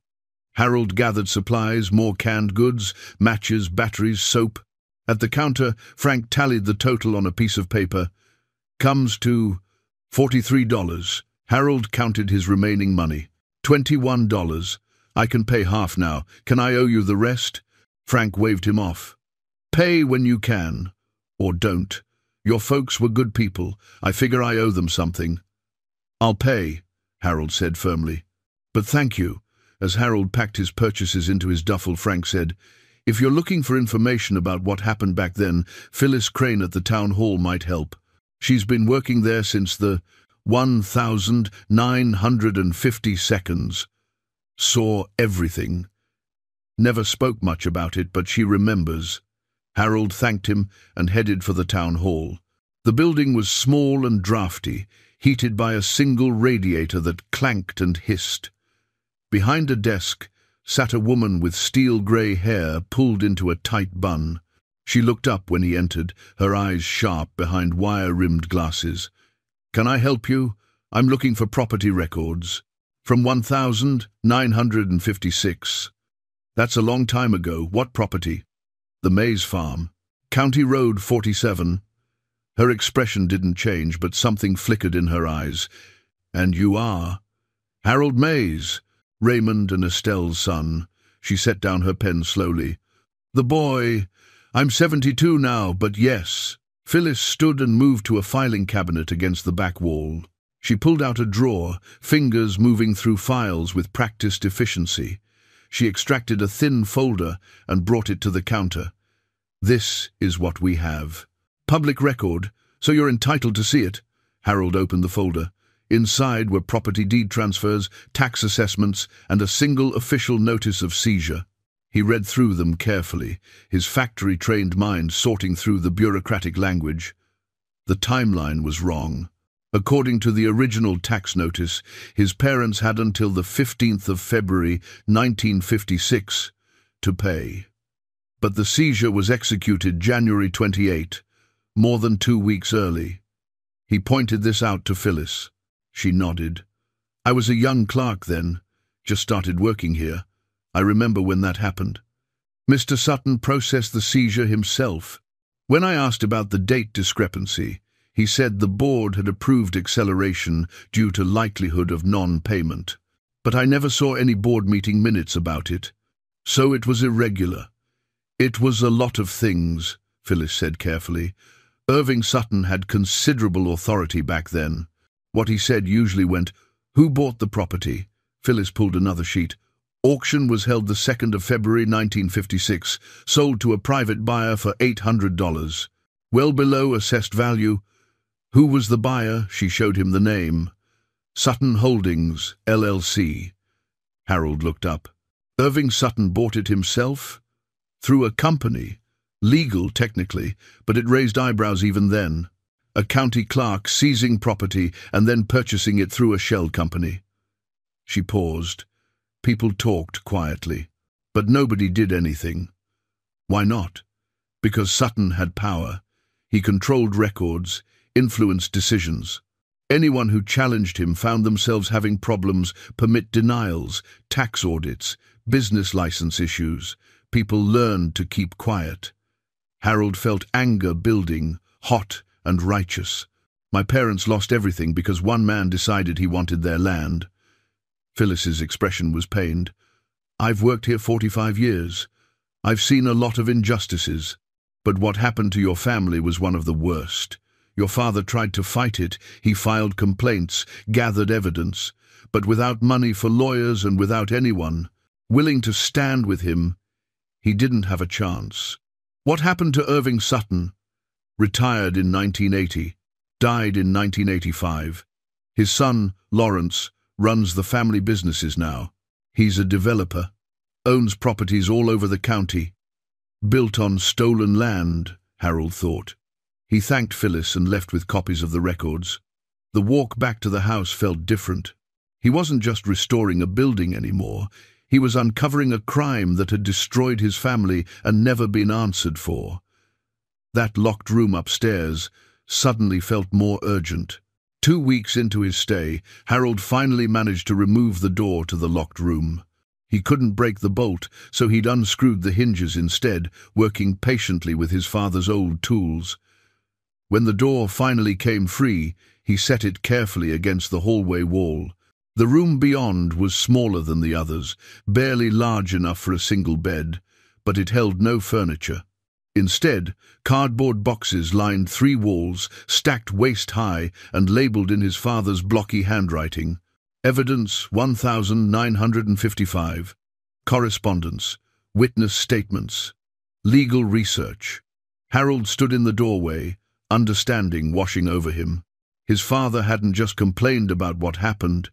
Harold gathered supplies, more canned goods, matches, batteries, soap. At the counter, Frank tallied the total on a piece of paper. Comes to $43. Harold counted his remaining money. $21. I can pay half now. Can I owe you the rest? Frank waved him off. Pay when you can. Or don't. Your folks were good people. I figure I owe them something. I'll pay, Harold said firmly. But thank you. As Harold packed his purchases into his duffel, Frank said, if you're looking for information about what happened back then, Phyllis Crane at the town hall might help. She's been working there since the 1,950 seconds. Saw everything. Never spoke much about it, but she remembers. Harold thanked him and headed for the town hall. The building was small and drafty, heated by a single radiator that clanked and hissed. Behind a desk sat a woman with steel-grey hair pulled into a tight bun. She looked up when he entered, her eyes sharp behind wire-rimmed glasses. Can I help you? I'm looking for property records. From 1,956. That's a long time ago. What property? The Mays Farm. County Road 47. Her expression didn't change, but something flickered in her eyes. And you are? Harold Mays, Raymond and Estelle's son. She set down her pen slowly. The boy. I'm 72 now, but yes. Phyllis stood and moved to a filing cabinet against the back wall. She pulled out a drawer, fingers moving through files with practiced efficiency. She extracted a thin folder and brought it to the counter. This is what we have. Public record, so you're entitled to see it. Harold opened the folder. Inside were property deed transfers, tax assessments, and a single official notice of seizure. He read through them carefully, his factory-trained mind sorting through the bureaucratic language. The timeline was wrong. According to the original tax notice, his parents had until the 15th of February 1956 to pay. But the seizure was executed January 28, more than 2 weeks early. He pointed this out to Phyllis. She nodded. I was a young clerk then, just started working here. I remember when that happened. Mr. Sutton processed the seizure himself. When I asked about the date discrepancy, he said the board had approved acceleration due to likelihood of non-payment. But I never saw any board meeting minutes about it. So it was irregular. It was a lot of things, Phyllis said carefully. Irving Sutton had considerable authority back then. What he said usually went, who bought the property? Phyllis pulled another sheet. Auction was held the 2nd of February 1956, sold to a private buyer for $800. Well below assessed value. Who was the buyer? She showed him the name. Sutton Holdings, LLC. Harold looked up. Irving Sutton bought it himself? Through a company. Legal, technically, but it raised eyebrows even then. A county clerk seizing property and then purchasing it through a shell company. She paused. People talked quietly, but nobody did anything. Why not? Because Sutton had power. He controlled records, influenced decisions. Anyone who challenged him found themselves having problems, permit denials, tax audits, business license issues. People learned to keep quiet. Harold felt anger building, hot and righteous. My parents lost everything because one man decided he wanted their land. Phyllis's expression was pained. I've worked here 45 years. I've seen a lot of injustices. But what happened to your family was one of the worst. Your father tried to fight it. He filed complaints, gathered evidence. But without money for lawyers and without anyone willing to stand with him, he didn't have a chance. What happened to Irving Sutton? Retired in 1980, died in 1985. His son, Lawrence, runs the family businesses now. He's a developer, owns properties all over the county. Built on stolen land, Harold thought. He thanked Phyllis and left with copies of the records. The walk back to the house felt different. He wasn't just restoring a building anymore. He was uncovering a crime that had destroyed his family and never been answered for. That locked room upstairs suddenly felt more urgent. 2 weeks into his stay, Harold finally managed to remove the door to the locked room. He couldn't break the bolt, so he'd unscrewed the hinges instead, working patiently with his father's old tools. When the door finally came free, he set it carefully against the hallway wall. The room beyond was smaller than the others, barely large enough for a single bed, but it held no furniture. Instead, cardboard boxes lined 3 walls, stacked waist-high and labelled in his father's blocky handwriting. Evidence 1955. Correspondence. Witness statements. Legal research. Harold stood in the doorway, understanding washing over him. His father hadn't just complained about what happened.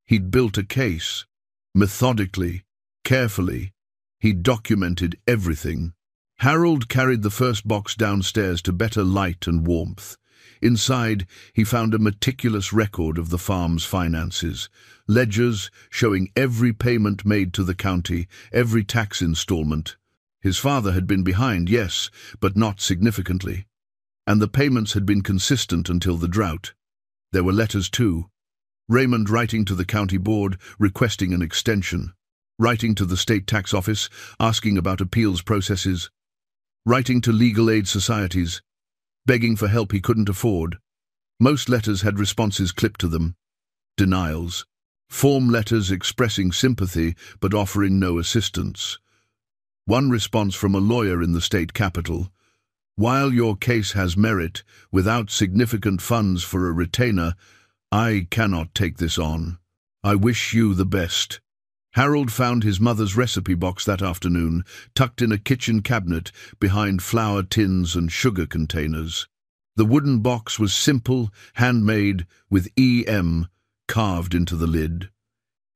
He'd built a case. Methodically, carefully, he'd documented everything. Harold carried the first box downstairs to better light and warmth. Inside, he found a meticulous record of the farm's finances, ledgers showing every payment made to the county, every tax installment. His father had been behind, yes, but not significantly. And the payments had been consistent until the drought. There were letters too. Raymond writing to the county board, requesting an extension. Writing to the state tax office, asking about appeals processes. Writing to legal aid societies, begging for help he couldn't afford. Most letters had responses clipped to them. Denials. Form letters expressing sympathy but offering no assistance. One response from a lawyer in the state capital: "While your case has merit, without significant funds for a retainer, I cannot take this on. I wish you the best." Harold found his mother's recipe box that afternoon, tucked in a kitchen cabinet behind flour tins and sugar containers. The wooden box was simple, handmade, with EM carved into the lid.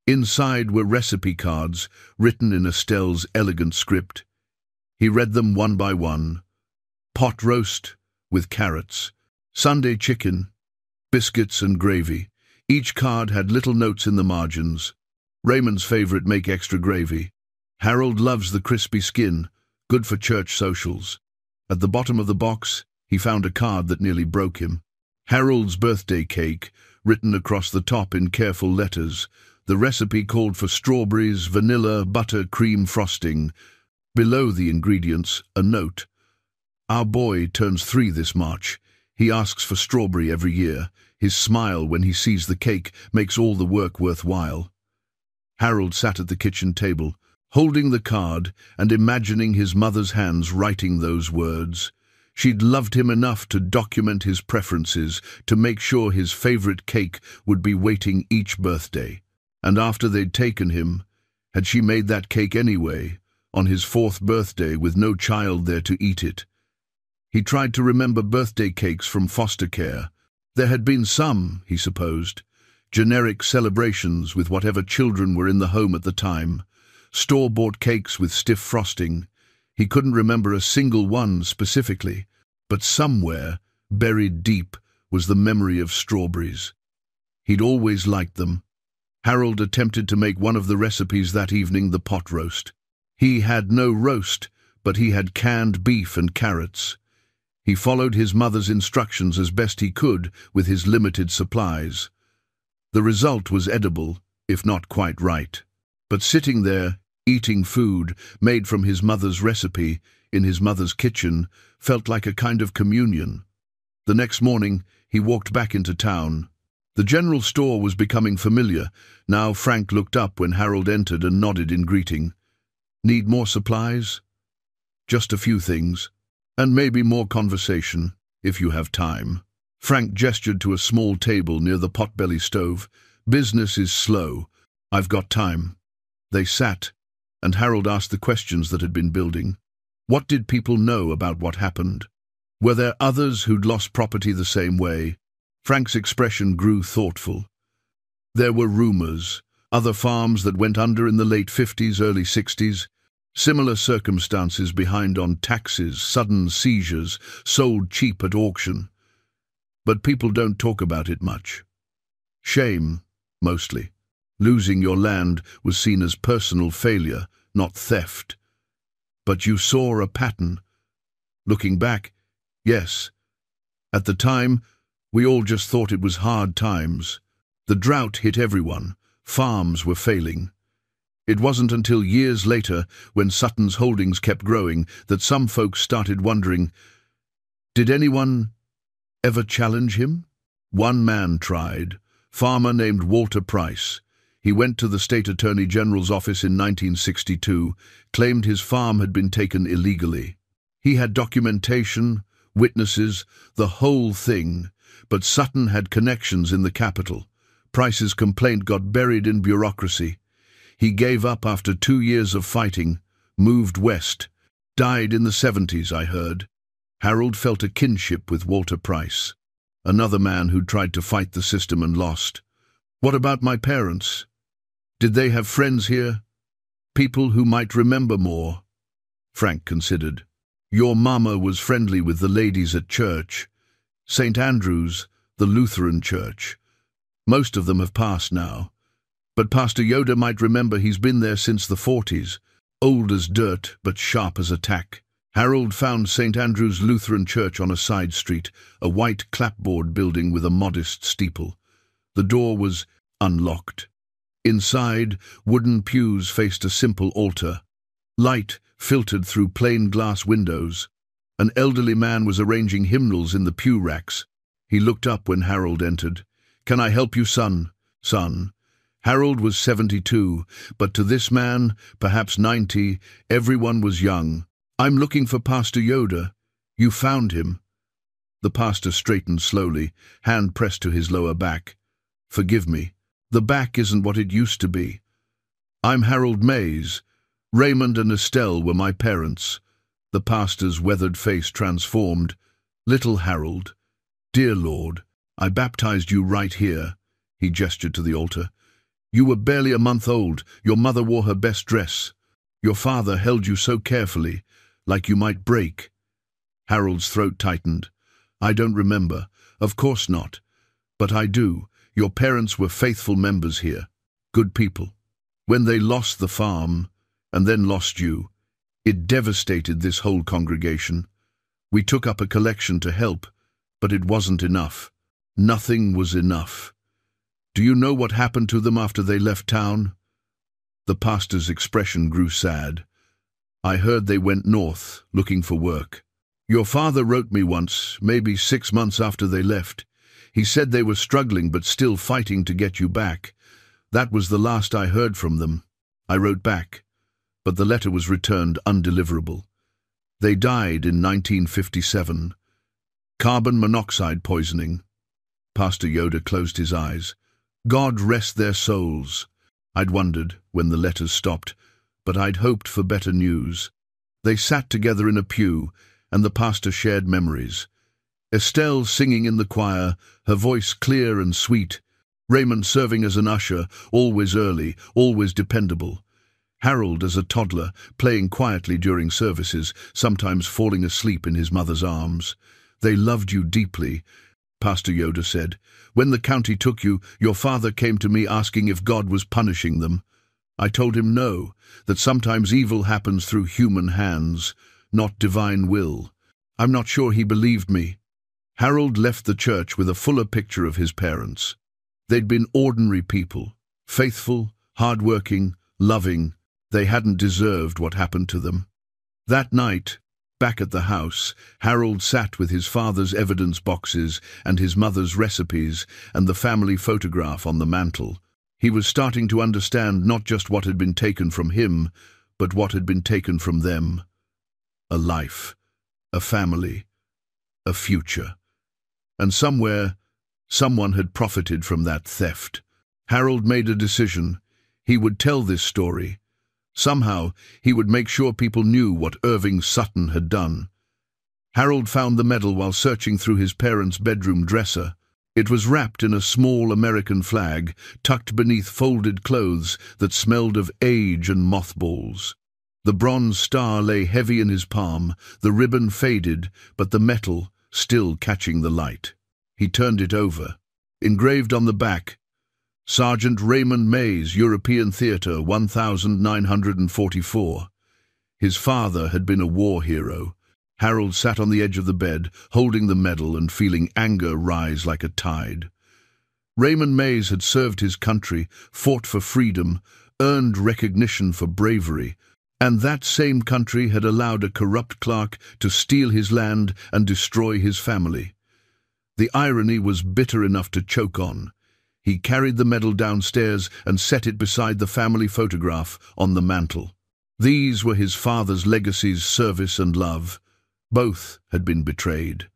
Inside were recipe cards, written in Estelle's elegant script. He read them one by one. Pot roast with carrots, Sunday chicken, biscuits and gravy. Each card had little notes in the margins. Raymond's favorite: make extra gravy. Harold loves the crispy skin, good for church socials. At the bottom of the box, he found a card that nearly broke him. Harold's birthday cake, written across the top in careful letters. The recipe called for strawberries, vanilla, butter, cream frosting. Below the ingredients, a note: "Our boy turns 3 this March. He asks for strawberry every year. His smile when he sees the cake makes all the work worthwhile." Harold sat at the kitchen table, holding the card and imagining his mother's hands writing those words. She'd loved him enough to document his preferences, to make sure his favorite cake would be waiting each birthday. And after they'd taken him, had she made that cake anyway, on his 4th birthday with no child there to eat it? He tried to remember birthday cakes from foster care. There had been some, he supposed. Generic celebrations with whatever children were in the home at the time. Store-bought cakes with stiff frosting. He couldn't remember a single one specifically, but somewhere, buried deep, was the memory of strawberries. He'd always liked them. Harold attempted to make one of the recipes that evening, the pot roast. He had no roast, but he had canned beef and carrots. He followed his mother's instructions as best he could with his limited supplies. The result was edible, if not quite right. But sitting there, eating food made from his mother's recipe in his mother's kitchen felt like a kind of communion. The next morning, he walked back into town. The general store was becoming familiar. Now Frank looked up when Harold entered and nodded in greeting. "Need more supplies?" "Just a few things. And maybe more conversation, if you have time." Frank gestured to a small table near the potbelly stove. "Business is slow. I've got time." They sat, and Harold asked the questions that had been building. What did people know about what happened? Were there others who'd lost property the same way? Frank's expression grew thoughtful. There were rumors, other farms that went under in the late 50s, early 60s. Similar circumstances behind on taxes, sudden seizures, sold cheap at auction. But people don't talk about it much. Shame, mostly. Losing your land was seen as personal failure, not theft. But you saw a pattern. Looking back, yes. At the time, we all just thought it was hard times. The drought hit everyone. Farms were failing. It wasn't until years later, when Sutton's holdings kept growing, that some folks started wondering, did anyone ever challenge him? One man tried, farmer named Walter Price. He went to the state attorney general's office in 1962, claimed his farm had been taken illegally. He had documentation, witnesses, the whole thing, but Sutton had connections in the capital. Price's complaint got buried in bureaucracy. He gave up after 2 years of fighting, moved west, died in the 70s, I heard. Harold felt a kinship with Walter Price, another man who tried to fight the system and lost. What about my parents? Did they have friends here? People who might remember more? Frank considered. Your mama was friendly with the ladies at church. St. Andrew's, the Lutheran church. Most of them have passed now. But Pastor Yoda might remember. He's been there since the 40s. Old as dirt, but sharp as a tack. Harold found St. Andrew's Lutheran Church on a side street, a white clapboard building with a modest steeple. The door was unlocked. Inside, wooden pews faced a simple altar. Light filtered through plain glass windows. An elderly man was arranging hymnals in the pew racks. He looked up when Harold entered. "Can I help you, son?" "Son." Harold was 72, but to this man, perhaps 90, everyone was young. "I'm looking for Pastor Yoda." "You found him." The pastor straightened slowly, hand pressed to his lower back. "Forgive me. The back isn't what it used to be. I'm Harold Mays. Raymond and Estelle were my parents." The pastor's weathered face transformed. "Little Harold, dear Lord, I baptized you right here." He gestured to the altar. "You were barely a month old. Your mother wore her best dress. Your father held you so carefully, like you might break." Harold's throat tightened. "I don't remember. Of course not. But I do. Your parents were faithful members here. Good people. When they lost the farm, and then lost you, it devastated this whole congregation. We took up a collection to help, but it wasn't enough. Nothing was enough. Do you know what happened to them after they left town?" The pastor's expression grew sad. "I heard they went north, looking for work. Your father wrote me once, maybe 6 months after they left. He said they were struggling but still fighting to get you back. That was the last I heard from them." I wrote back, but the letter was returned undeliverable. They died in 1957. Carbon monoxide poisoning. Pastor Yoda closed his eyes. "God rest their souls." I'd wondered when the letters stopped, but I'd hoped for better news. They sat together in a pew, and the pastor shared memories. Estelle singing in the choir, her voice clear and sweet. Raymond serving as an usher, always early, always dependable. Harold as a toddler, playing quietly during services, sometimes falling asleep in his mother's arms. "They loved you deeply," Pastor Yoda said. "When the county took you, your father came to me asking if God was punishing them. I told him no, that sometimes evil happens through human hands, not divine will. I'm not sure he believed me." Harold left the church with a fuller picture of his parents. They'd been ordinary people, faithful, hard-working, loving. They hadn't deserved what happened to them. That night, back at the house, Harold sat with his father's evidence boxes and his mother's recipes and the family photograph on the mantel. He was starting to understand not just what had been taken from him, but what had been taken from them. A life, a family, a future. And somewhere, someone had profited from that theft. Harold made a decision. He would tell this story. Somehow, he would make sure people knew what Irving Sutton had done. Harold found the medal while searching through his parents' bedroom dresser. It was wrapped in a small American flag, tucked beneath folded clothes that smelled of age and mothballs. The bronze star lay heavy in his palm, the ribbon faded, but the metal still catching the light. He turned it over. Engraved on the back, Sergeant Raymond Mays, European Theatre, 1944. His father had been a war hero. Harold sat on the edge of the bed, holding the medal and feeling anger rise like a tide. Raymond Mays had served his country, fought for freedom, earned recognition for bravery, and that same country had allowed a corrupt clerk to steal his land and destroy his family. The irony was bitter enough to choke on. He carried the medal downstairs and set it beside the family photograph on the mantel. These were his father's legacies, service and love. Both had been betrayed.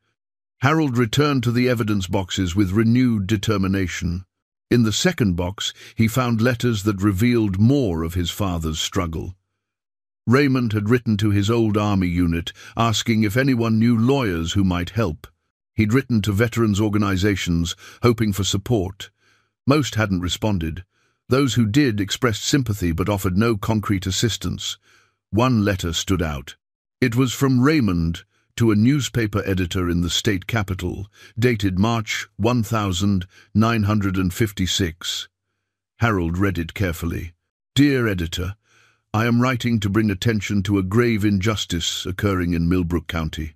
Harold returned to the evidence boxes with renewed determination. In the second box, he found letters that revealed more of his father's struggle. Raymond had written to his old army unit, asking if anyone knew lawyers who might help. He'd written to veterans' organizations, hoping for support. Most hadn't responded. Those who did expressed sympathy but offered no concrete assistance. One letter stood out. It was from Raymond to a newspaper editor in the state capital, dated March 1956. Harold read it carefully. "Dear editor, I am writing to bring attention to a grave injustice occurring in Millbrook County.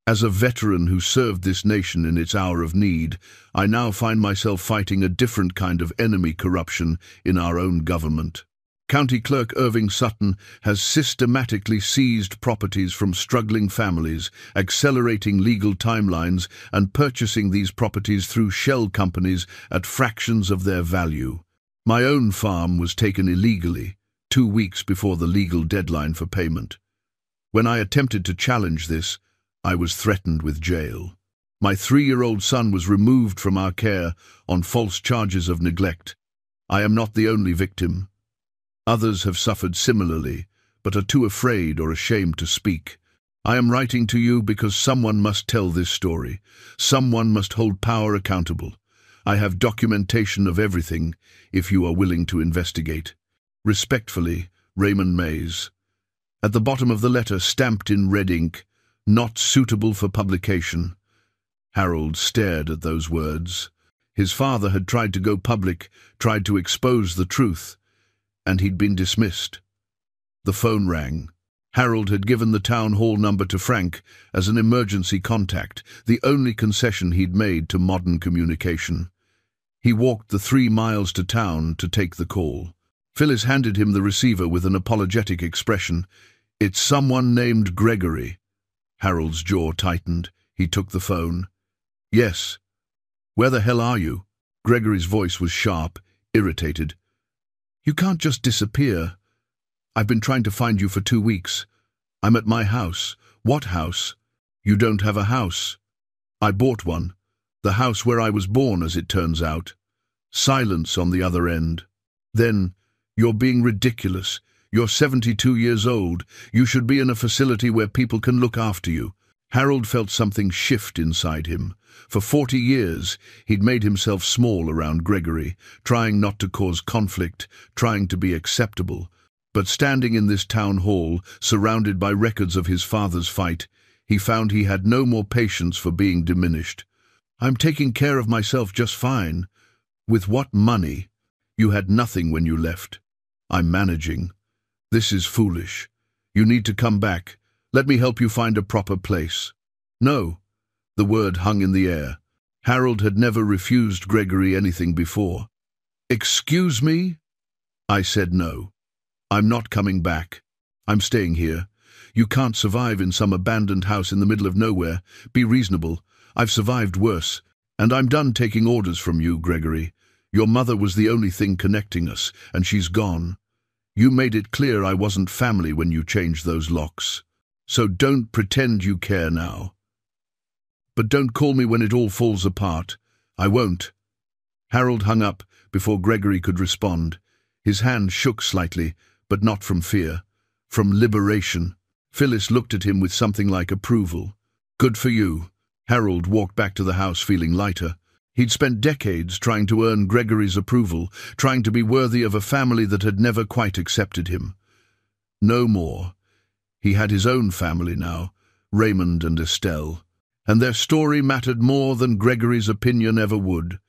As a veteran who served this nation in its hour of need, I now find myself fighting a different kind of enemy corruption in our own government. County Clerk Irving Sutton has systematically seized properties from struggling families, accelerating legal timelines and purchasing these properties through shell companies at fractions of their value. My own farm was taken illegally, 2 weeks before the legal deadline for payment. When I attempted to challenge this, I was threatened with jail. My 3-year-old son was removed from our care on false charges of neglect. I am not the only victim. Others have suffered similarly, but are too afraid or ashamed to speak. I am writing to you because someone must tell this story. Someone must hold power accountable. I have documentation of everything, if you are willing to investigate. Respectfully, Raymond Mays." At the bottom of the letter, stamped in red ink, "Not suitable for publication." Harold stared at those words. His father had tried to go public, tried to expose the truth, and he'd been dismissed. The phone rang. Harold had given the town hall number to Frank as an emergency contact, the only concession he'd made to modern communication. He walked the 3 miles to town to take the call. Phyllis handed him the receiver with an apologetic expression. "It's someone named Gregory." Harold's jaw tightened. He took the phone. "Yes. Where the hell are you?" Gregory's voice was sharp, irritated. "You can't just disappear. I've been trying to find you for 2 weeks. I'm at my house." "What house?" "You don't have a house." "I bought one. The house where I was born, as it turns out." Silence on the other end. Then, "You're being ridiculous. You're 72 years old. You should be in a facility where people can look after you." Harold felt something shift inside him. For 40 years, he'd made himself small around Gregory, trying not to cause conflict, trying to be acceptable. But standing in this town hall, surrounded by records of his father's fight, he found he had no more patience for being diminished. "I'm taking care of myself just fine." "With what money? You had nothing when you left." "I'm managing." "This is foolish. You need to come back. Let me help you find a proper place." "No." The word hung in the air. Harold had never refused Gregory anything before. "Excuse me?" I said no. "I'm not coming back. I'm staying here. You can't survive in some abandoned house in the middle of nowhere. Be reasonable. I've survived worse. And I'm done taking orders from you, Gregory. Your mother was the only thing connecting us, and she's gone. You made it clear I wasn't family when you changed those locks. So don't pretend you care now. But don't call me when it all falls apart. I won't." Harold hung up before Gregory could respond. His hand shook slightly, but not from fear. From liberation. Phyllis looked at him with something like approval. "Good for you." Harold walked back to the house feeling lighter. He'd spent decades trying to earn Gregory's approval, trying to be worthy of a family that had never quite accepted him. No more. He had his own family now, Raymond and Estelle, and their story mattered more than Gregory's opinion ever would.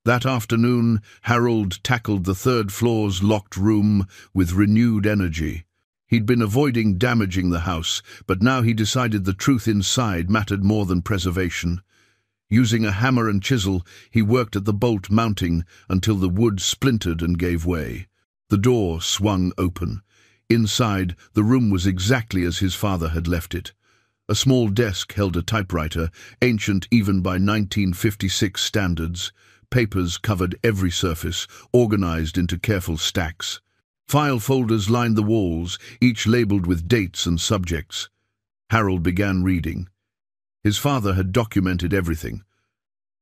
That afternoon, Harold tackled the third floor's locked room with renewed energy. He'd been avoiding damaging the house, but now he decided the truth inside mattered more than preservation. Using a hammer and chisel, he worked at the bolt mounting until the wood splintered and gave way. The door swung open. Inside, the room was exactly as his father had left it. A small desk held a typewriter, ancient even by 1956 standards. Papers covered every surface, organized into careful stacks. File folders lined the walls, each labeled with dates and subjects. Harold began reading. His father had documented everything.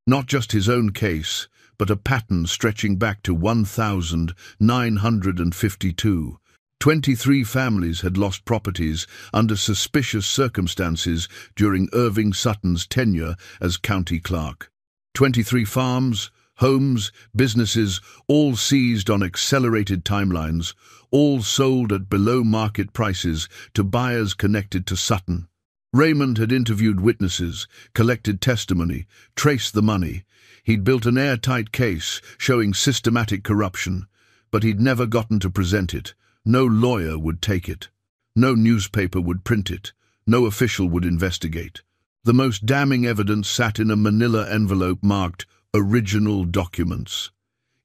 Not just his own case, but a pattern stretching back to 1952. 23 families had lost properties under suspicious circumstances during Irving Sutton's tenure as county clerk. 23 farms, homes, businesses, all seized on accelerated timelines, all sold at below-market prices to buyers connected to Sutton. Raymond had interviewed witnesses, collected testimony, traced the money. He'd built an airtight case showing systematic corruption, but he'd never gotten to present it. No lawyer would take it. No newspaper would print it. No official would investigate. The most damning evidence sat in a manila envelope marked "Original Documents."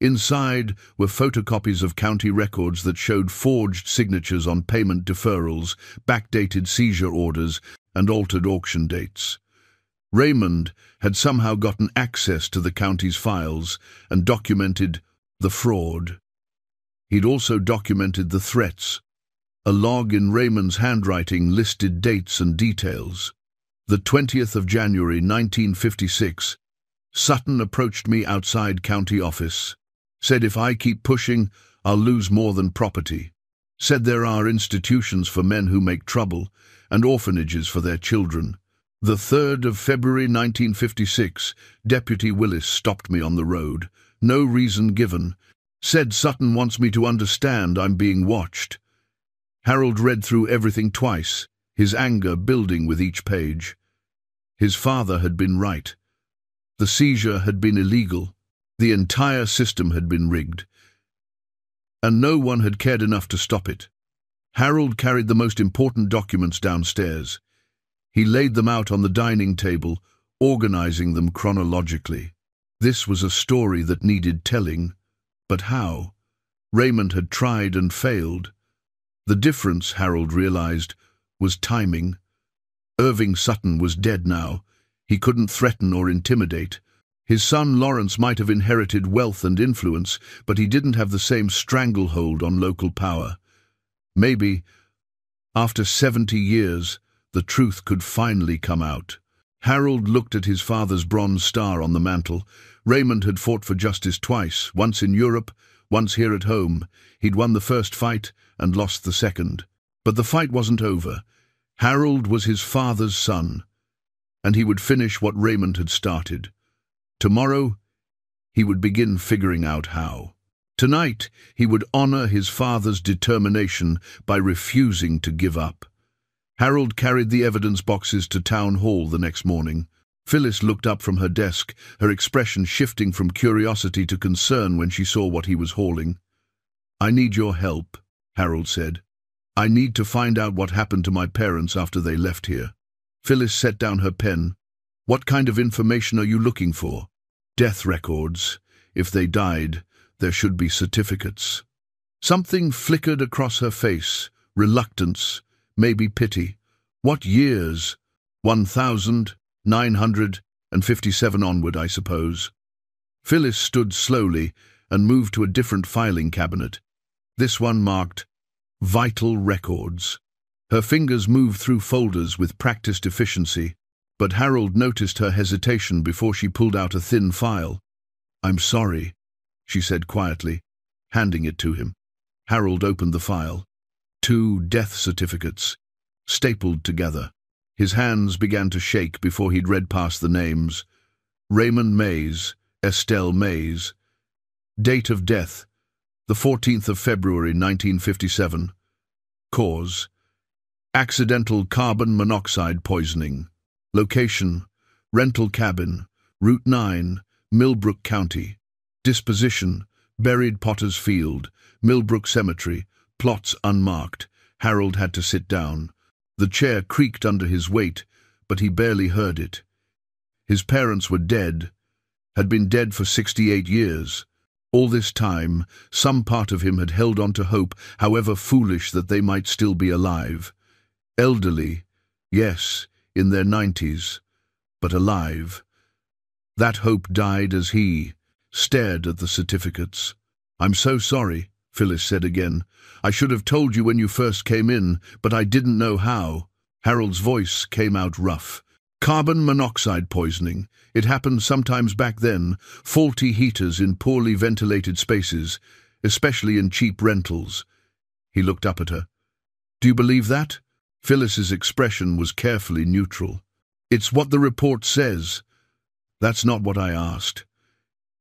Inside were photocopies of county records that showed forged signatures on payment deferrals, backdated seizure orders, and altered auction dates. Raymond had somehow gotten access to the county's files and documented the fraud. He'd also documented the threats. A log in Raymond's handwriting listed dates and details. The 20th of January, 1956, Sutton approached me outside county office. Said if I keep pushing, I'll lose more than property. Said there are institutions for men who make trouble and orphanages for their children. The 3rd of February 1956, Deputy Willis stopped me on the road. No reason given. Said Sutton wants me to understand I'm being watched. Harold read through everything twice, his anger building with each page. His father had been right. The seizure had been illegal. The entire system had been rigged. And no one had cared enough to stop it. Harold carried the most important documents downstairs. He laid them out on the dining table, organizing them chronologically. This was a story that needed telling. But how? Raymond had tried and failed. The difference, Harold realized, was timing. Irving Sutton was dead now. He couldn't threaten or intimidate. His son Lawrence might have inherited wealth and influence, but he didn't have the same stranglehold on local power. Maybe, after 70 years, the truth could finally come out. Harold looked at his father's bronze star on the mantel. Raymond had fought for justice twice, once in Europe, once here at home. He'd won the first fight and lost the second. But the fight wasn't over. Harold was his father's son, and he would finish what Raymond had started. Tomorrow, he would begin figuring out how. Tonight, he would honor his father's determination by refusing to give up. Harold carried the evidence boxes to town hall the next morning. Phyllis looked up from her desk, her expression shifting from curiosity to concern when she saw what he was hauling. "I need your help," Harold said. "I need to find out what happened to my parents after they left here." Phyllis set down her pen. "What kind of information are you looking for?" "Death records. If they died, there should be certificates." Something flickered across her face. Reluctance, maybe pity. "What years?" 1957 onward, I suppose." Phyllis stood slowly and moved to a different filing cabinet. This one marked "Vital Records." Her fingers moved through folders with practiced efficiency, but Harold noticed her hesitation before she pulled out a thin file. "I'm sorry," she said quietly, handing it to him. Harold opened the file. 2 death certificates, stapled together. His hands began to shake before he'd read past the names. Raymond Mays, Estelle Mays. Date of death, the 14th of February, 1957. Cause, Accidental carbon monoxide poisoning. Location: rental cabin, Route 9, Millbrook County. Disposition: buried Potter's Field, Millbrook Cemetery, plots unmarked. Harold had to sit down. The chair creaked under his weight, but he barely heard it. His parents were dead, had been dead for 68 years. All this time, some part of him had held on to hope, however foolish that they might still be alive. Elderly, yes, in their 90s, but alive. That hope died as he stared at the certificates. "I'm so sorry," Phyllis said again. "I should have told you when you first came in, but I didn't know how." Harold's voice came out rough. "Carbon monoxide poisoning. It happened sometimes back then. Faulty heaters in poorly ventilated spaces, especially in cheap rentals." He looked up at her. "Do you believe that?" Phyllis's expression was carefully neutral. "It's what the report says." "That's not what I asked."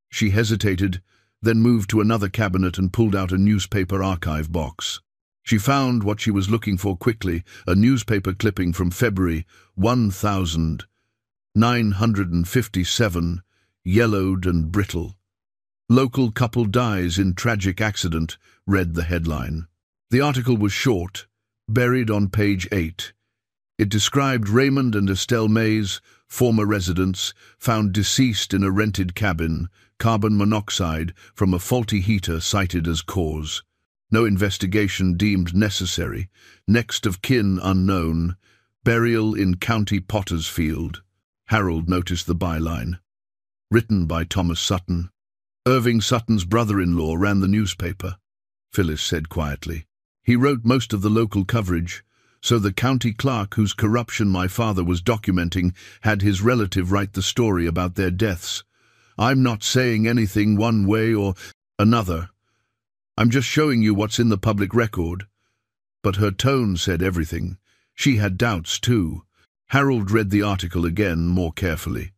She hesitated, then moved to another cabinet and pulled out a newspaper archive box. She found what she was looking for quickly, a newspaper clipping from February 1957, yellowed and brittle. "Local couple dies in tragic accident," read the headline. The article was short, buried on page 8. It described Raymond and Estelle Mays, former residents, found deceased in a rented cabin, carbon monoxide from a faulty heater cited as cause. No investigation deemed necessary. Next of kin unknown. Burial in County Potter's Field. Harold noticed the byline. Written by Thomas Sutton. Irving Sutton's brother-in-law ran the newspaper, Phyllis said quietly. He wrote most of the local coverage, so the county clerk whose corruption my father was documenting had his relative write the story about their deaths. I'm not saying anything one way or another. I'm just showing you what's in the public record." But her tone said everything. She had doubts too. Harold read the article again more carefully.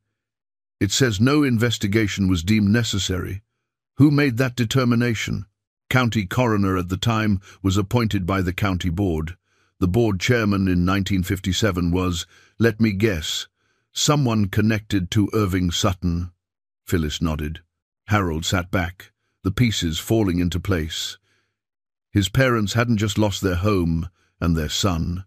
"It says no investigation was deemed necessary. Who made that determination?" County coroner at the time was appointed by the county board. The board chairman in 1957 was, let me guess, someone connected to Irving Sutton. Phyllis nodded. Harold sat back, the pieces falling into place. His parents hadn't just lost their home and their son.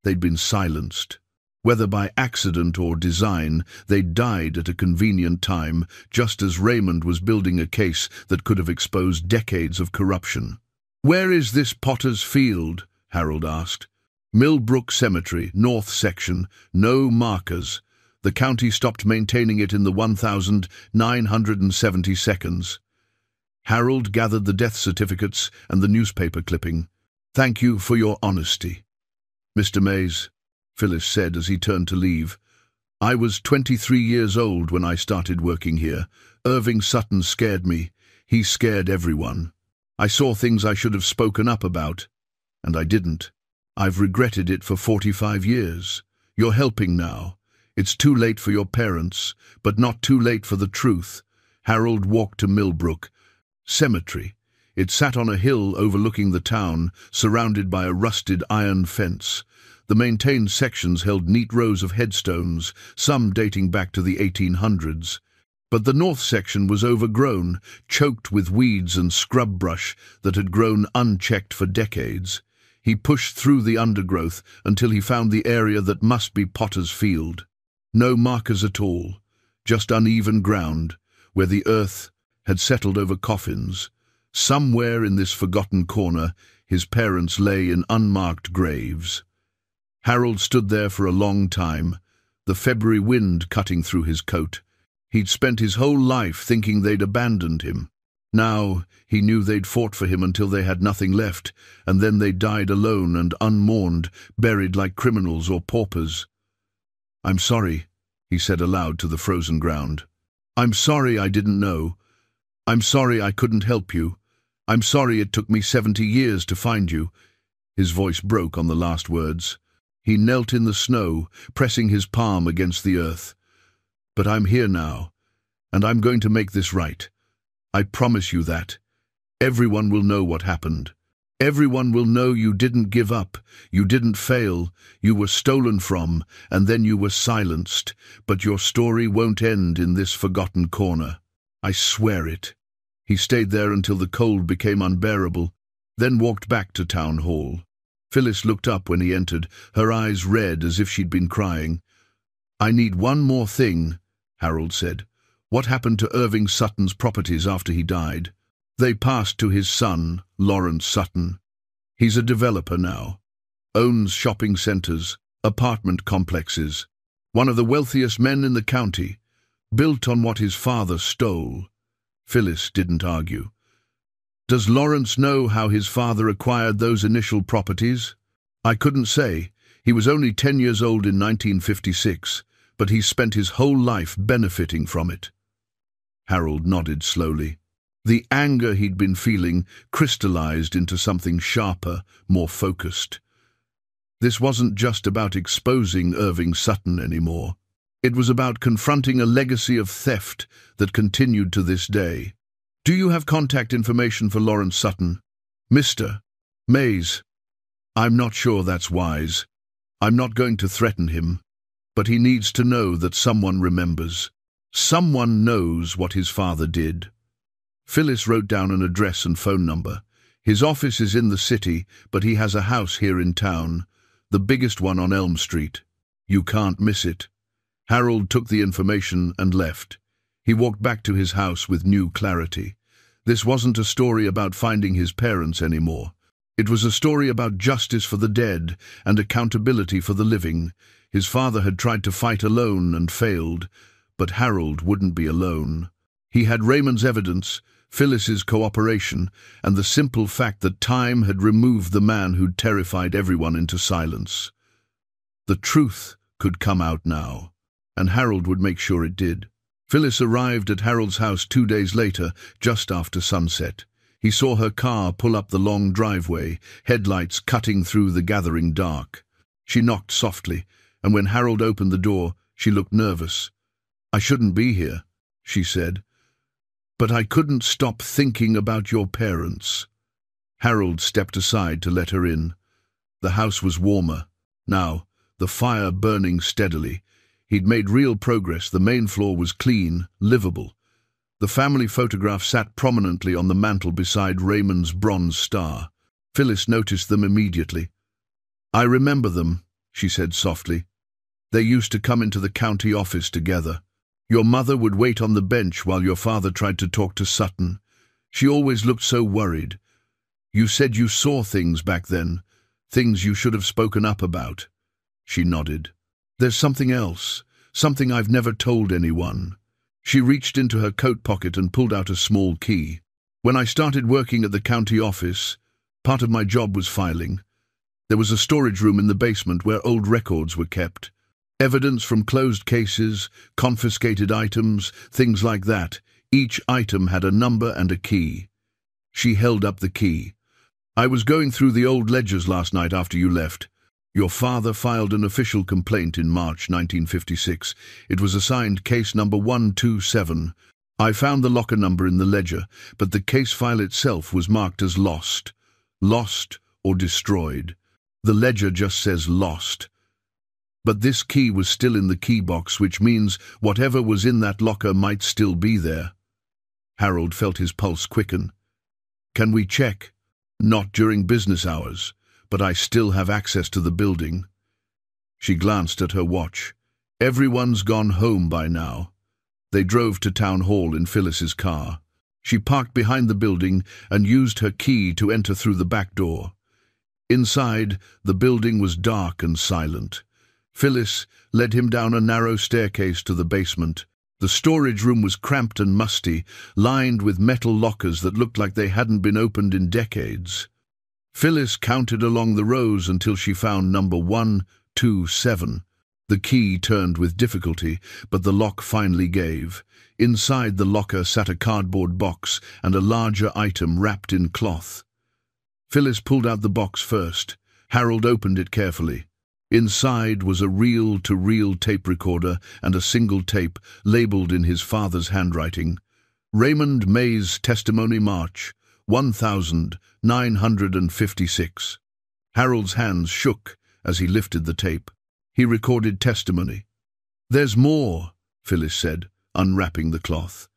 They'd been silenced. Whether by accident or design, they'd died at a convenient time, just as Raymond was building a case that could have exposed decades of corruption. "Where is this Potter's Field?" Harold asked. "Millbrook Cemetery, north section, no markers. The county stopped maintaining it in the 1972nd. Harold gathered the death certificates and the newspaper clipping. "Thank you for your honesty." "Mr. Mays," Phyllis said as he turned to leave, "I was 23 years old when I started working here. Irving Sutton scared me. He scared everyone. I saw things I should have spoken up about, and I didn't. I've regretted it for 45 years. You're helping now. It's too late for your parents, but not too late for the truth." Harold walked to Millbrook Cemetery. It sat on a hill overlooking the town, surrounded by a rusted iron fence. The maintained sections held neat rows of headstones, some dating back to the 1800s. But the north section was overgrown, choked with weeds and scrub brush that had grown unchecked for decades. He pushed through the undergrowth until he found the area that must be Potter's Field. No markers at all, just uneven ground, where the earth had settled over coffins. Somewhere in this forgotten corner, his parents lay in unmarked graves. Harold stood there for a long time, the February wind cutting through his coat. He'd spent his whole life thinking they'd abandoned him. Now he knew they'd fought for him until they had nothing left, and then they died alone and unmourned, buried like criminals or paupers. "I'm sorry," he said aloud to the frozen ground. "I'm sorry I didn't know. I'm sorry I couldn't help you. I'm sorry it took me 70 years to find you." His voice broke on the last words. He knelt in the snow, pressing his palm against the earth. "But I'm here now, and I'm going to make this right. I promise you that. Everyone will know what happened. Everyone will know you didn't give up, you didn't fail, you were stolen from, and then you were silenced, but your story won't end in this forgotten corner. I swear it." He stayed there until the cold became unbearable, then walked back to Town Hall. Phyllis looked up when he entered, her eyes red as if she'd been crying. "I need one more thing," Harold said. "What happened to Irving Sutton's properties after he died?" "They passed to his son, Lawrence Sutton. He's a developer now. Owns shopping centers, apartment complexes. One of the wealthiest men in the county. Built on what his father stole." Phyllis didn't argue. "Does Lawrence know how his father acquired those initial properties?" "I couldn't say. He was only 10 years old in 1956, but he spent his whole life benefiting from it." Harold nodded slowly. The anger he'd been feeling crystallized into something sharper, more focused. This wasn't just about exposing Irving Sutton anymore. It was about confronting a legacy of theft that continued to this day. "Do you have contact information for Lawrence Sutton?" "Mr. Mays, I'm not sure that's wise. I'm not going to threaten him, but he needs to know that someone remembers. Someone knows what his father did." Phyllis wrote down an address and phone number. "His office is in the city, but he has a house here in town, the biggest one on Elm Street. You can't miss it." Harold took the information and left. He walked back to his house with new clarity. This wasn't a story about finding his parents anymore. It was a story about justice for the dead and accountability for the living. His father had tried to fight alone and failed, but Harold wouldn't be alone. He had Raymond's evidence, Phyllis's cooperation, and the simple fact that time had removed the man who'd terrified everyone into silence. The truth could come out now, and Harold would make sure it did. Phyllis arrived at Harold's house 2 days later, just after sunset. He saw her car pull up the long driveway, headlights cutting through the gathering dark. She knocked softly, and when Harold opened the door, she looked nervous. "I shouldn't be here," she said. "But I couldn't stop thinking about your parents." Harold stepped aside to let her in. The house was warmer now, the fire burning steadily. He'd made real progress. The main floor was clean, livable. The family photograph sat prominently on the mantel beside Raymond's bronze star. Phyllis noticed them immediately. "I remember them," she said softly. "They used to come into the county office together. Your mother would wait on the bench while your father tried to talk to Sutton. She always looked so worried. You said you saw things back then, things you should have spoken up about." She nodded. "There's something else, something I've never told anyone." She reached into her coat pocket and pulled out a small key. "When I started working at the county office, part of my job was filing. There was a storage room in the basement where old records were kept. Evidence from closed cases, confiscated items, things like that. Each item had a number and a key." She held up the key. "I was going through the old ledgers last night after you left. Your father filed an official complaint in March 1956. It was assigned case number 127. I found the locker number in the ledger, but the case file itself was marked as lost. Lost or destroyed. The ledger just says lost. But this key was still in the key box, which means whatever was in that locker might still be there." Harold felt his pulse quicken. "Can we check?" "Not during business hours, but I still have access to the building." She glanced at her watch. "Everyone's gone home by now." They drove to Town Hall in Phyllis's car. She parked behind the building and used her key to enter through the back door. Inside, the building was dark and silent. Phyllis led him down a narrow staircase to the basement. The storage room was cramped and musty, lined with metal lockers that looked like they hadn't been opened in decades. Phyllis counted along the rows until she found number 127. The key turned with difficulty, but the lock finally gave. Inside the locker sat a cardboard box and a larger item wrapped in cloth. Phyllis pulled out the box first. Harold opened it carefully. Inside was a reel-to-reel tape recorder and a single tape, labeled in his father's handwriting. "Raymond Mays Testimony March, 1956. Harold's hands shook as he lifted the tape. He recorded testimony. "There's more," Phyllis said, unwrapping the cloth.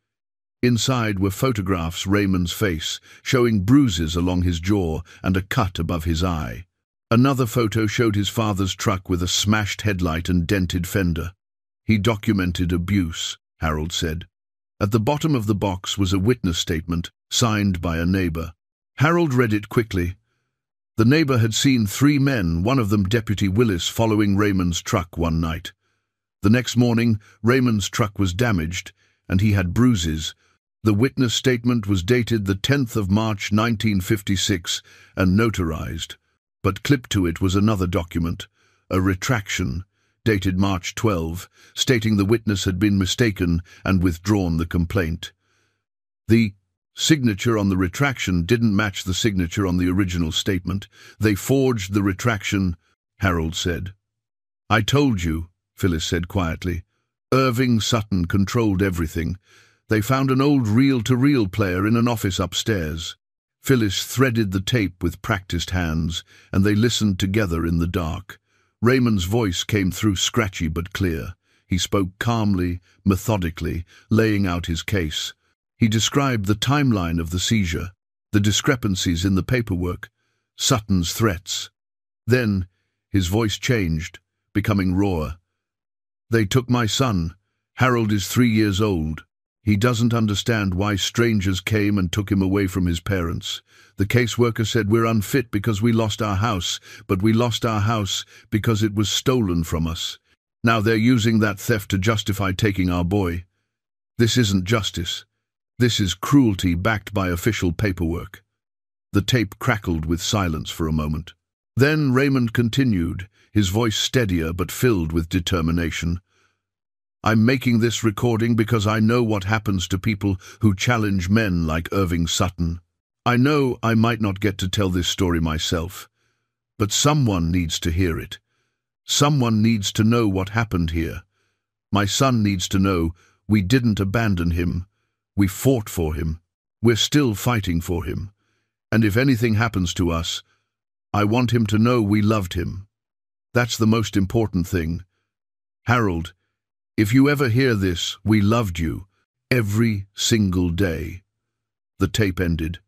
Inside were photographs of Raymond's face, showing bruises along his jaw and a cut above his eye. Another photo showed his father's truck with a smashed headlight and dented fender. "He documented abuse," Harold said. At the bottom of the box was a witness statement, signed by a neighbor. Harold read it quickly. The neighbor had seen 3 men, one of them Deputy Willis, following Raymond's truck one night. The next morning, Raymond's truck was damaged, and he had bruises. The witness statement was dated the 10th of March 1956 and notarized, but clipped to it was another document, a retraction, dated March 12, stating the witness had been mistaken and withdrawn the complaint. The signature on the retraction didn't match the signature on the original statement. "They forged the retraction," Harold said. "I told you," Phyllis said quietly. "Irving Sutton controlled everything. They found an old reel-to-reel player in an office upstairs." Phyllis threaded the tape with practiced hands, and they listened together in the dark. Raymond's voice came through scratchy but clear. He spoke calmly, methodically, laying out his case. He described the timeline of the seizure, the discrepancies in the paperwork, Sutton's threats. Then his voice changed, becoming rawer. "They took my son. Harold is 3 years old. He doesn't understand why strangers came and took him away from his parents. The caseworker said we're unfit because we lost our house, but we lost our house because it was stolen from us. Now they're using that theft to justify taking our boy. This isn't justice. This is cruelty backed by official paperwork." The tape crackled with silence for a moment. Then Raymond continued, his voice steadier but filled with determination. "I'm making this recording because I know what happens to people who challenge men like Irving Sutton. I know I might not get to tell this story myself, but someone needs to hear it. Someone needs to know what happened here. My son needs to know we didn't abandon him. We fought for him. We're still fighting for him. And if anything happens to us, I want him to know we loved him. That's the most important thing. Harold, if you ever hear this, we loved you, every single day." The tape ended.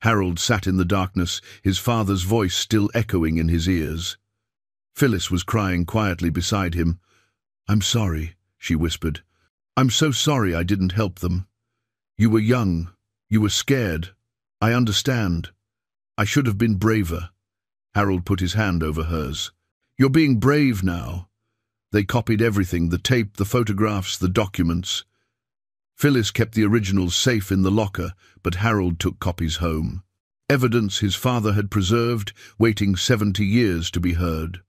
Harold sat in the darkness, his father's voice still echoing in his ears. Phyllis was crying quietly beside him. "I'm sorry," she whispered. "I'm so sorry I didn't help them. You were young. You were scared. I understand. I should have been braver." Harold put his hand over hers. "You're being brave now." They copied everything, the tape, the photographs, the documents. Phyllis kept the originals safe in the locker, but Harold took copies home. Evidence his father had preserved, waiting 70 years to be heard.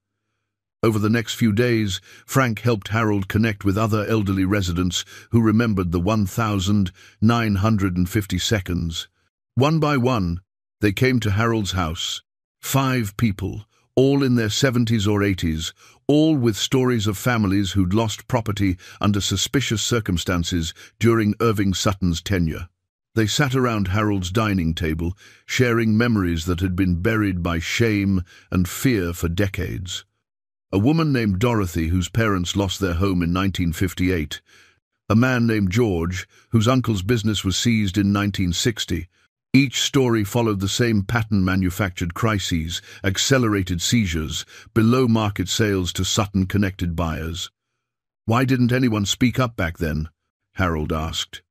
Over the next few days, Frank helped Harold connect with other elderly residents who remembered the 1,950 seconds. One by one, they came to Harold's house. 5 people, all in their 70s or 80s, all with stories of families who'd lost property under suspicious circumstances during Irving Sutton's tenure. They sat around Harold's dining table, sharing memories that had been buried by shame and fear for decades. A woman named Dorothy, whose parents lost their home in 1958. A man named George, whose uncle's business was seized in 1960. Each story followed the same pattern: manufactured crises, accelerated seizures, below-market sales to Sutton-connected buyers. "Why didn't anyone speak up back then?" Harold asked.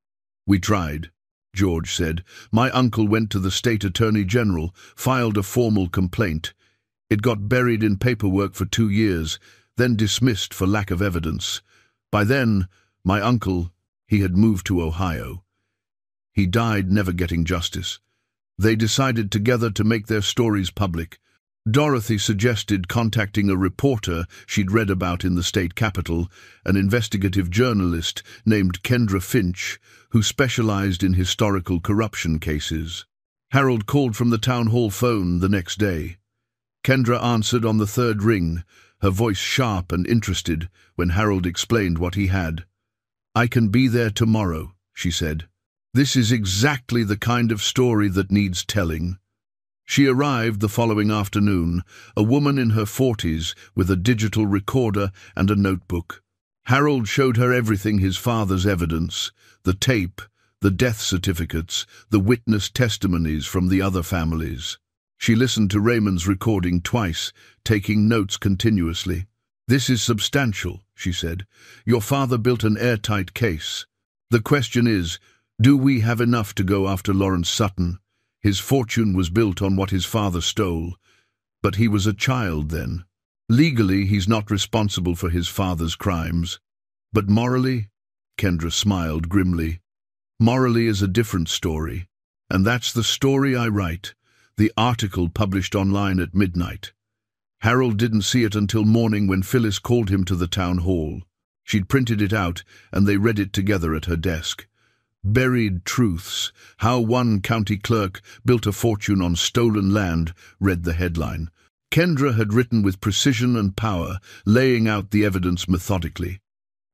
"We tried," George said. "My uncle went to the state attorney general, filed a formal complaint. It got buried in paperwork for 2 years, then dismissed for lack of evidence. By then, my uncle, he had moved to Ohio. He died never getting justice. They decided together to make their stories public. Dorothy suggested contacting a reporter she'd read about in the state capitol, an investigative journalist named Kendra Finch, who specialized in historical corruption cases. Harold called from the town hall phone the next day. Kendra answered on the 3rd ring, her voice sharp and interested when Harold explained what he had. "I can be there tomorrow," she said. This is exactly the kind of story that needs telling. She arrived the following afternoon, a woman in her 40s with a digital recorder and a notebook. Harold showed her everything: his father's evidence, the tape, the death certificates, the witness testimonies from the other families. She listened to Raymond's recording twice, taking notes continuously. "This is substantial," she said. "Your father built an airtight case. The question is, do we have enough to go after Lawrence Sutton? His fortune was built on what his father stole. But he was a child then. Legally, he's not responsible for his father's crimes. But morally?" Kendra smiled grimly. "Morally is a different story. And that's the story I write. The article published online at midnight." Harold didn't see it until morning when Phyllis called him to the town hall. She'd printed it out, and they read it together at her desk. "Buried Truths: How One County Clerk Built a Fortune on Stolen Land," read the headline. Kendra had written with precision and power, laying out the evidence methodically.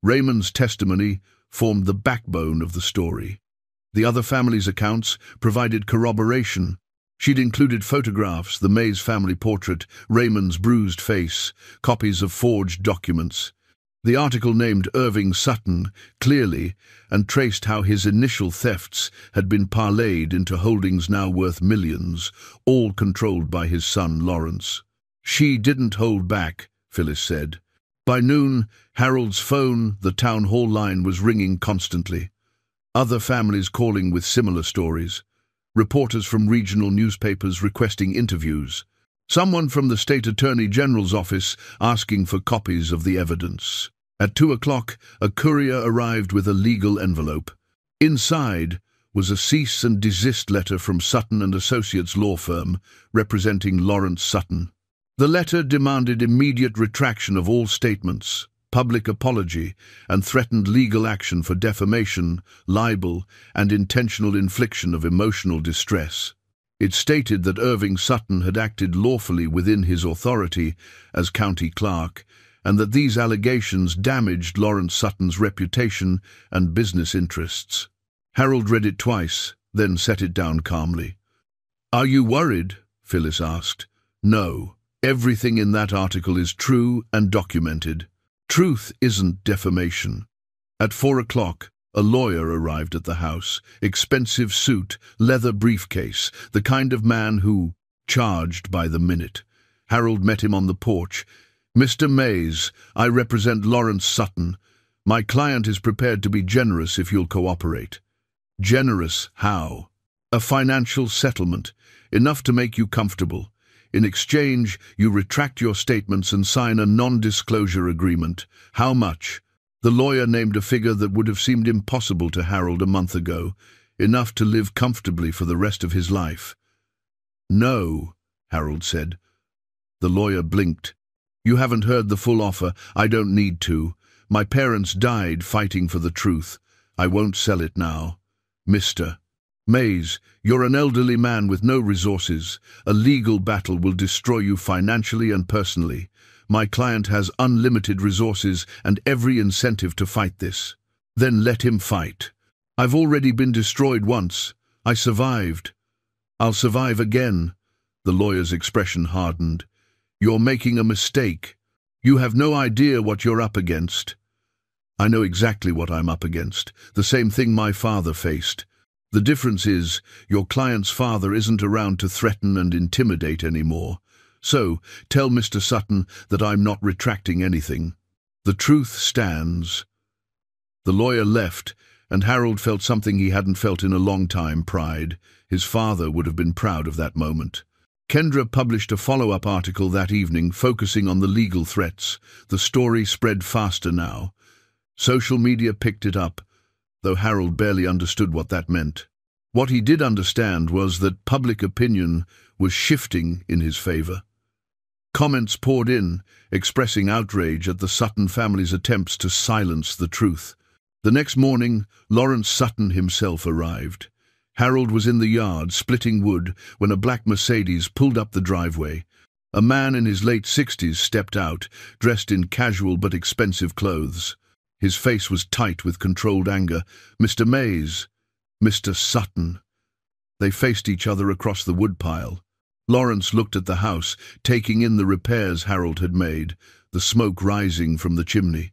Raymond's testimony formed the backbone of the story. The other families' accounts provided corroboration. She'd included photographs: the Mays family portrait, Raymond's bruised face, copies of forged documents. The article named Irving Sutton clearly and traced how his initial thefts had been parlayed into holdings now worth millions, all controlled by his son Lawrence. "She didn't hold back," Phyllis said. By noon, Harold's phone, the town hall line, was ringing constantly. Other families calling with similar stories. Reporters from regional newspapers requesting interviews. Someone from the state attorney general's office asking for copies of the evidence. At 2 o'clock, a courier arrived with a legal envelope. Inside was a cease and desist letter from Sutton and Associates law firm, representing Lawrence Sutton. The letter demanded immediate retraction of all statements, public apology, and threatened legal action for defamation, libel, and intentional infliction of emotional distress. It stated that Irving Sutton had acted lawfully within his authority as county clerk, and that these allegations damaged Lawrence Sutton's reputation and business interests. Harold read it twice, then set it down calmly. "Are you worried?" Phyllis asked. "No. Everything in that article is true and documented. Truth isn't defamation." At 4 o'clock, a lawyer arrived at the house. Expensive suit, leather briefcase, the kind of man who charged by the minute. Harold met him on the porch. "Mr. Mays, I represent Lawrence Sutton. My client is prepared to be generous if you'll cooperate." "Generous how?" "A financial settlement, enough to make you comfortable. In exchange, you retract your statements and sign a non-disclosure agreement." "How much?" The lawyer named a figure that would have seemed impossible to Harold a month ago, enough to live comfortably for the rest of his life. "No," Harold said. The lawyer blinked. "You haven't heard the full offer. I don't need to. My parents died fighting for the truth. I won't sell it now. Mr. Mays, you're an elderly man with no resources. A legal battle will destroy you financially and personally. My client has unlimited resources and every incentive to fight this." "Then let him fight. I've already been destroyed once. I survived. I'll survive again." The lawyer's expression hardened. "You're making a mistake. You have no idea what you're up against." "I know exactly what I'm up against. The same thing my father faced. The difference is, your client's father isn't around to threaten and intimidate anymore. So, tell Mr. Sutton that I'm not retracting anything. The truth stands." The lawyer left, and Harold felt something he hadn't felt in a long time: pride. His father would have been proud of that moment. Kendra published a follow-up article that evening, focusing on the legal threats. The story spread faster now. Social media picked it up, though Harold barely understood what that meant. What he did understand was that public opinion was shifting in his favor. Comments poured in, expressing outrage at the Sutton family's attempts to silence the truth. The next morning, Lawrence Sutton himself arrived. Harold was in the yard, splitting wood, when a black Mercedes pulled up the driveway. A man in his late 60s stepped out, dressed in casual but expensive clothes. His face was tight with controlled anger. "Mr. Mays." Mr. Sutton. They faced each other across the woodpile. Lawrence looked at the house, taking in the repairs Harold had made, the smoke rising from the chimney.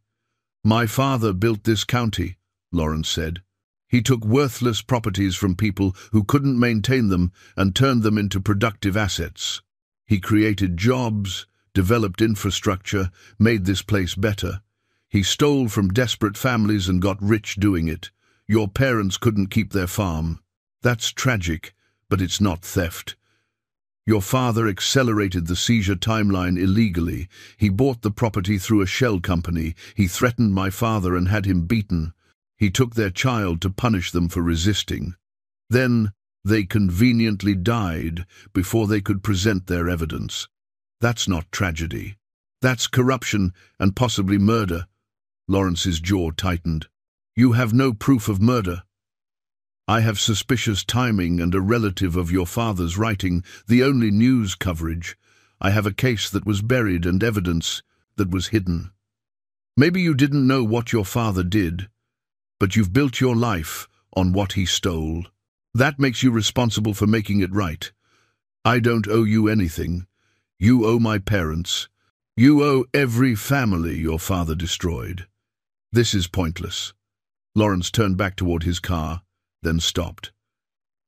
"My father built this county," Lawrence said. "He took worthless properties from people who couldn't maintain them and turned them into productive assets. He created jobs, developed infrastructure, made this place better. He stole from desperate families and got rich doing it. Your parents couldn't keep their farm. That's tragic, but it's not theft. Your father accelerated the seizure timeline illegally. He bought the property through a shell company. He threatened my father and had him beaten. He took their child to punish them for resisting. Then they conveniently died before they could present their evidence. That's not tragedy. That's corruption and possibly murder." Lawrence's jaw tightened. "You have no proof of murder." "I have suspicious timing and a relative of your father's writing the only news coverage. I have a case that was buried and evidence that was hidden. Maybe you didn't know what your father did, but you've built your life on what he stole. That makes you responsible for making it right. I don't owe you anything. You owe my parents. You owe every family your father destroyed. This is pointless." Lawrence turned back toward his car, then stopped.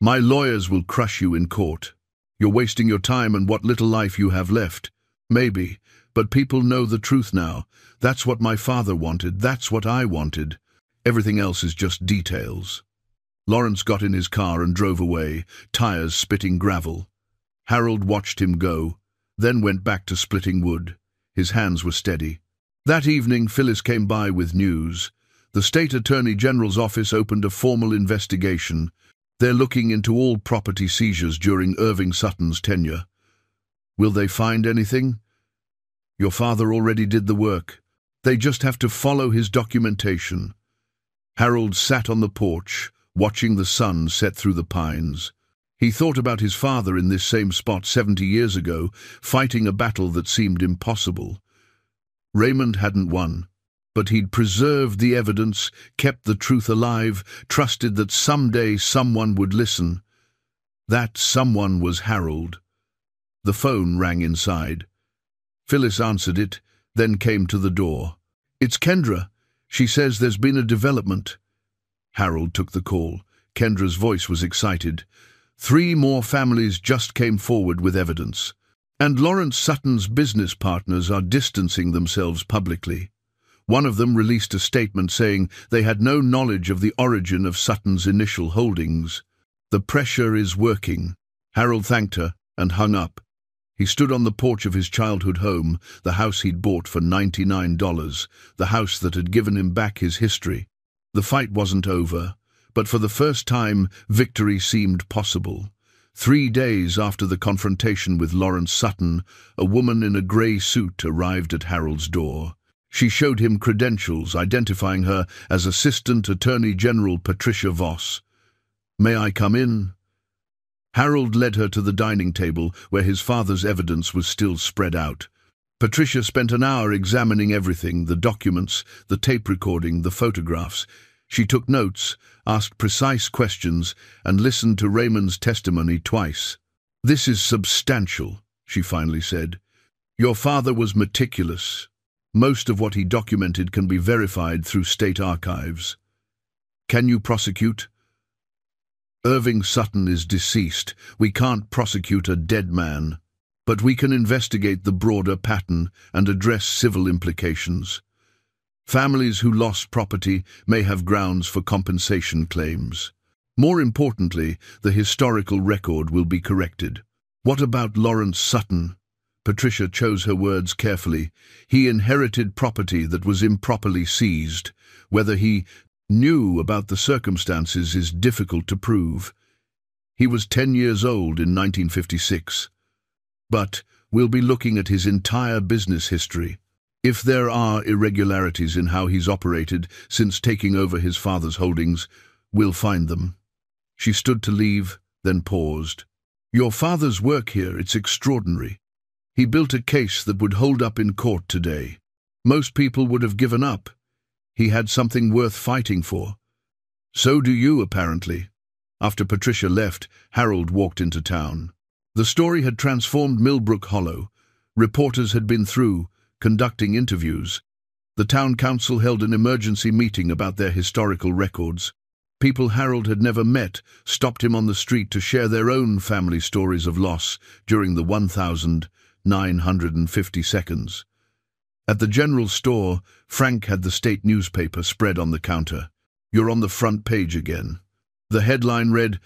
"My lawyers will crush you in court. You're wasting your time and what little life you have left. Maybe, but people know the truth now. That's what my father wanted. That's what I wanted. Everything else is just details." Lawrence got in his car and drove away, tires spitting gravel. Harold watched him go, then went back to splitting wood. His hands were steady. That evening, Phyllis came by with news. The State Attorney General's office opened a formal investigation. They're looking into all property seizures during Irving Sutton's tenure. Will they find anything? Your father already did the work. They just have to follow his documentation. Harold sat on the porch, watching the sun set through the pines. He thought about his father in this same spot 70 years ago, fighting a battle that seemed impossible. Raymond hadn't won, but he'd preserved the evidence, kept the truth alive, trusted that someday someone would listen. That someone was Harold. The phone rang inside. Phyllis answered it, then came to the door. "It's Kendra. She says there's been a development." Harold took the call. Kendra's voice was excited. 3 more families just came forward with evidence. And Lawrence Sutton's business partners are distancing themselves publicly. One of them released a statement saying they had no knowledge of the origin of Sutton's initial holdings. The pressure is working. Harold thanked her and hung up. He stood on the porch of his childhood home, the house he'd bought for $99, the house that had given him back his history. The fight wasn't over, but for the first time, victory seemed possible. 3 days after the confrontation with Lawrence Sutton, a woman in a grey suit arrived at Harold's door. She showed him credentials, identifying her as Assistant Attorney General Patricia Voss. "May I come in?" Harold led her to the dining table, where his father's evidence was still spread out. Patricia spent an hour examining everything, the documents, the tape recording, the photographs. She took notes, asked precise questions, and listened to Raymond's testimony twice. "This is substantial," she finally said. "Your father was meticulous. Most of what he documented can be verified through state archives. Can you prosecute?" "Irving Sutton is deceased. We can't prosecute a dead man. But we can investigate the broader pattern and address civil implications. Families who lost property may have grounds for compensation claims. More importantly, the historical record will be corrected." "What about Lawrence Sutton?" Patricia chose her words carefully. "He inherited property that was improperly seized. Whether he knew about the circumstances is difficult to prove. He was 10 years old in 1956. But we'll be looking at his entire business history. If there are irregularities in how he's operated since taking over his father's holdings, we'll find them." She stood to leave, then paused. "Your father's work here, it's extraordinary. He built a case that would hold up in court today. Most people would have given up. He had something worth fighting for. So do you, apparently." After Patricia left, Harold walked into town. The story had transformed Millbrook Hollow. Reporters had been through, conducting interviews. The town council held an emergency meeting about their historical records. People Harold had never met stopped him on the street to share their own family stories of loss during the 1,950 seconds. At the general store, Frank had the state newspaper spread on the counter. "You're on the front page again." The headline read,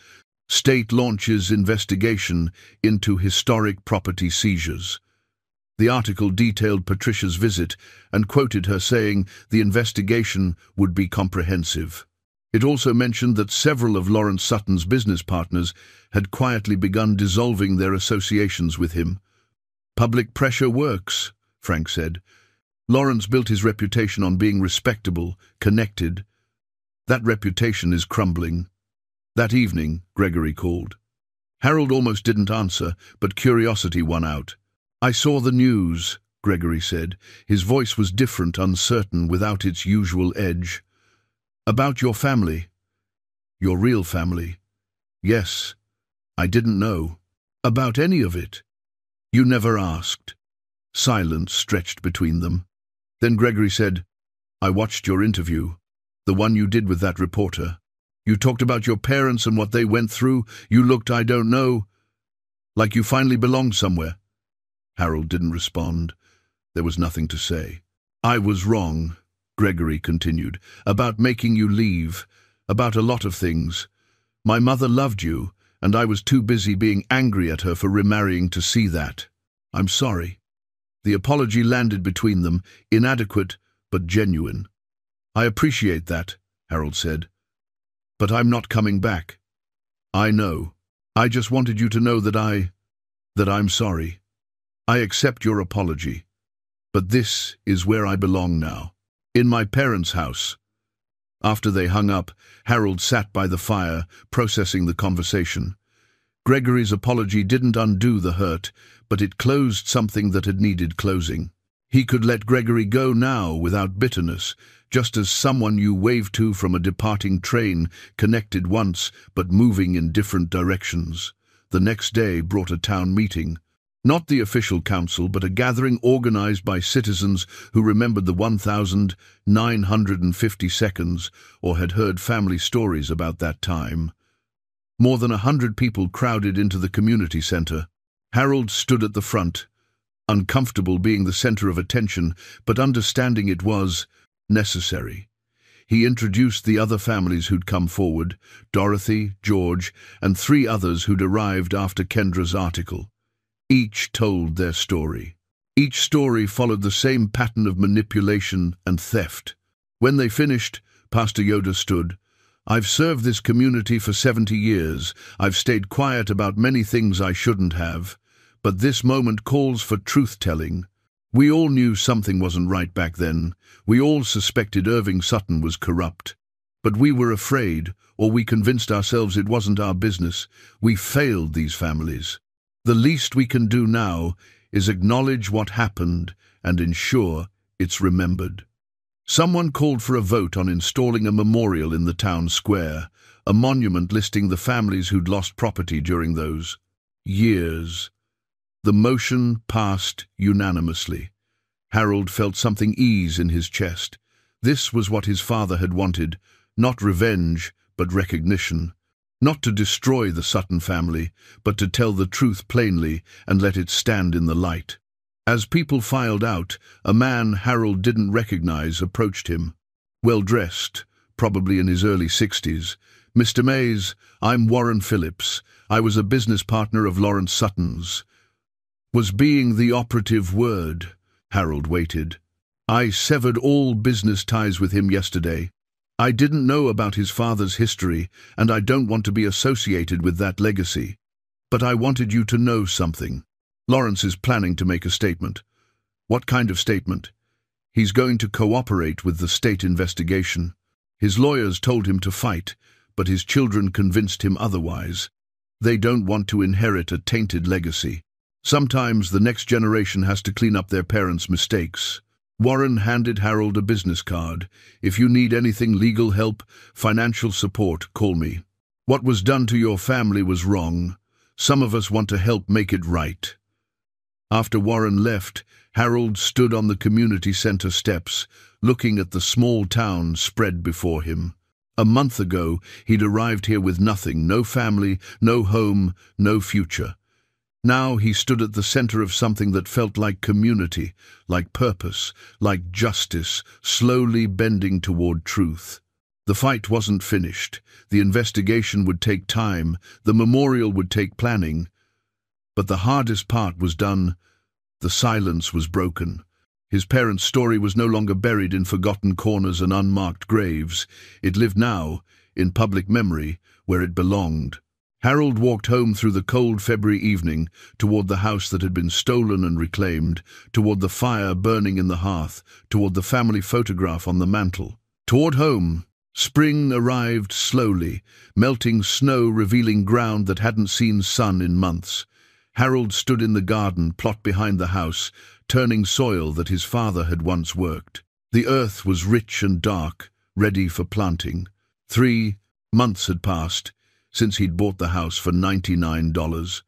"State launches investigation into historic property seizures." The article detailed Patricia's visit and quoted her saying the investigation would be comprehensive. It also mentioned that several of Lawrence Sutton's business partners had quietly begun dissolving their associations with him. "Public pressure works," Frank said. "Lawrence built his reputation on being respectable, connected. That reputation is crumbling." That evening, Gregory called. Harold almost didn't answer, but curiosity won out. "I saw the news," Gregory said. His voice was different, uncertain, without its usual edge. "About your family." "Your real family?" "Yes. I didn't know." "About any of it?" "You never asked." Silence stretched between them. Then Gregory said, "I watched your interview, the one you did with that reporter. You talked about your parents and what they went through. You looked, I don't know, like you finally belonged somewhere." Harold didn't respond. There was nothing to say. "I was wrong," Gregory continued, "about making you leave, about a lot of things. My mother loved you, and I was too busy being angry at her for remarrying to see that. I'm sorry." The apology landed between them, inadequate but genuine. "I appreciate that," Harold said. "But I'm not coming back." "I know. I just wanted you to know that I'm sorry. I accept your apology. But this is where I belong now. In my parents' house." After they hung up, Harold sat by the fire, processing the conversation. Gregory's apology didn't undo the hurt, but it closed something that had needed closing. He could let Gregory go now without bitterness, just as someone you waved to from a departing train, connected once but moving in different directions. The next day brought a town meeting. Not the official council, but a gathering organized by citizens who remembered the 1,950 seconds or had heard family stories about that time. More than 100 people crowded into the community center. Harold stood at the front, uncomfortable being the center of attention, but understanding it was necessary. He introduced the other families who'd come forward, Dorothy, George, and 3 others who'd arrived after Kendra's article. Each told their story. Each story followed the same pattern of manipulation and theft. When they finished, Pastor Yoda stood. "I've served this community for 70 years. I've stayed quiet about many things I shouldn't have. But this moment calls for truth-telling. We all knew something wasn't right back then. We all suspected Irving Sutton was corrupt. But we were afraid, or we convinced ourselves it wasn't our business. We failed these families. The least we can do now is acknowledge what happened and ensure it's remembered." Someone called for a vote on installing a memorial in the town square, a monument listing the families who'd lost property during those years. The motion passed unanimously. Harold felt something ease in his chest. This was what his father had wanted, not revenge, but recognition. Not to destroy the Sutton family, but to tell the truth plainly and let it stand in the light. As people filed out, a man Harold didn't recognize approached him. Well-dressed, probably in his early 60s. "Mr. Mays, I'm Warren Phillips. I was a business partner of Lawrence Sutton's." Was being the operative word. Harold waited. "I severed all business ties with him yesterday. I didn't know about his father's history, and I don't want to be associated with that legacy. But I wanted you to know something. Lawrence is planning to make a statement." "What kind of statement?" "He's going to cooperate with the state investigation. His lawyers told him to fight, but his children convinced him otherwise. They don't want to inherit a tainted legacy. Sometimes the next generation has to clean up their parents' mistakes." Warren handed Harold a business card. "If you need anything, legal help, financial support, call me." What was done to your family was wrong. Some of us want to help make it right." After Warren left, Harold stood on the community center steps, looking at the small town spread before him. A month ago, he'd arrived here with nothing, no family, no home, no future. Now he stood at the center of something that felt like community, like purpose, like justice, slowly bending toward truth. The fight wasn't finished. The investigation would take time. The memorial would take planning. But the hardest part was done. The silence was broken. His parents' story was no longer buried in forgotten corners and unmarked graves. It lived now, in public memory, where it belonged. Harold walked home through the cold February evening, toward the house that had been stolen and reclaimed, toward the fire burning in the hearth, toward the family photograph on the mantel. Toward home, spring arrived slowly, melting snow revealing ground that hadn't seen sun in months. Harold stood in the garden plot behind the house, turning soil that his father had once worked. The earth was rich and dark, ready for planting. 3 months had passed since he'd bought the house for $99.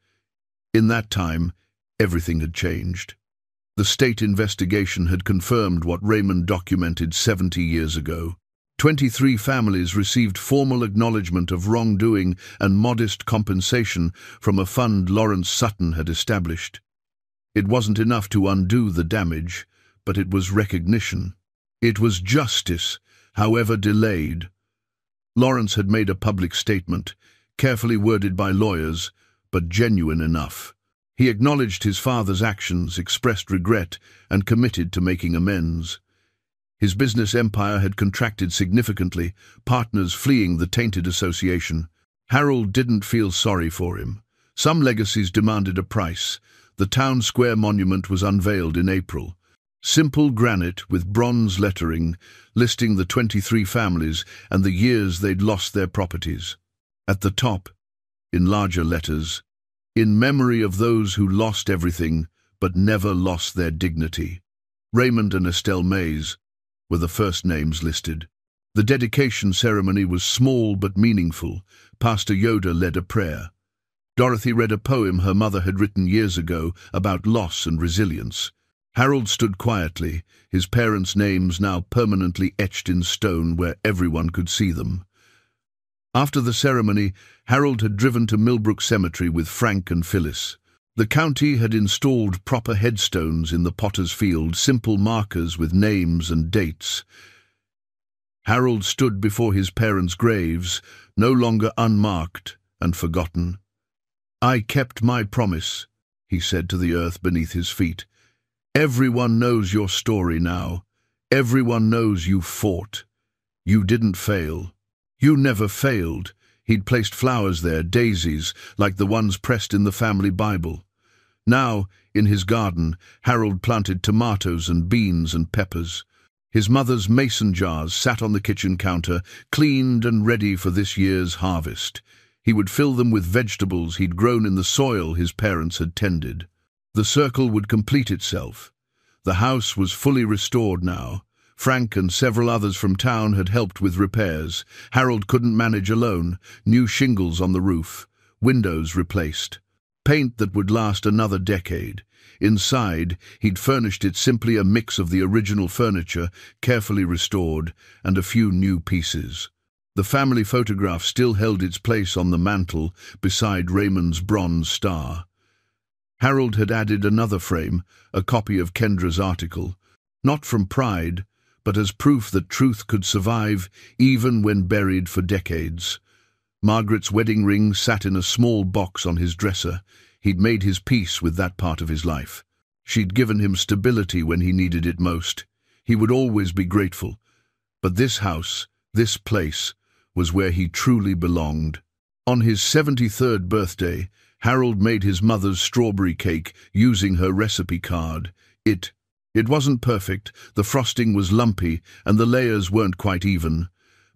In that time, everything had changed. The state investigation had confirmed what Raymond documented 70 years ago. 23 families received formal acknowledgement of wrongdoing and modest compensation from a fund Lawrence Sutton had established. It wasn't enough to undo the damage, but it was recognition. It was justice, however delayed. Lawrence had made a public statement, carefully worded by lawyers, but genuine enough. He acknowledged his father's actions, expressed regret, and committed to making amends. His business empire had contracted significantly, partners fleeing the tainted association. Harold didn't feel sorry for him. Some legacies demanded a price. The town square monument was unveiled in April. Simple granite with bronze lettering, listing the 23 families and the years they'd lost their properties. At the top, in larger letters, "In memory of those who lost everything but never lost their dignity." Raymond and Estelle Mays were the first names listed. The dedication ceremony was small but meaningful. Pastor Yoda led a prayer. Dorothy read a poem her mother had written years ago about loss and resilience. Harold stood quietly, his parents' names now permanently etched in stone where everyone could see them. After the ceremony, Harold had driven to Millbrook Cemetery with Frank and Phyllis. The county had installed proper headstones in the potter's field, simple markers with names and dates. Harold stood before his parents' graves, no longer unmarked and forgotten. "I kept my promise," he said to the earth beneath his feet. "Everyone knows your story now. Everyone knows you fought. You didn't fail. You never failed." He'd placed flowers there, daisies, like the ones pressed in the family Bible. Now, in his garden, Harold planted tomatoes and beans and peppers. His mother's mason jars sat on the kitchen counter, cleaned and ready for this year's harvest. He would fill them with vegetables he'd grown in the soil his parents had tended. The circle would complete itself. The house was fully restored now. Frank and several others from town had helped with repairs. Harold couldn't manage alone. New shingles on the roof, windows replaced, paint that would last another decade. Inside, he'd furnished it simply a mix of the original furniture, carefully restored, and a few new pieces. The family photograph still held its place on the mantel beside Raymond's bronze star. Harold had added another frame, a copy of Kendra's article, not from pride, but as proof that truth could survive even when buried for decades. Margaret's wedding ring sat in a small box on his dresser. He'd made his peace with that part of his life. She'd given him stability when he needed it most. He would always be grateful. But this house, this place, was where he truly belonged. On his 73rd birthday, Harold made his mother's strawberry cake using her recipe card. It wasn't perfect, the frosting was lumpy, and the layers weren't quite even,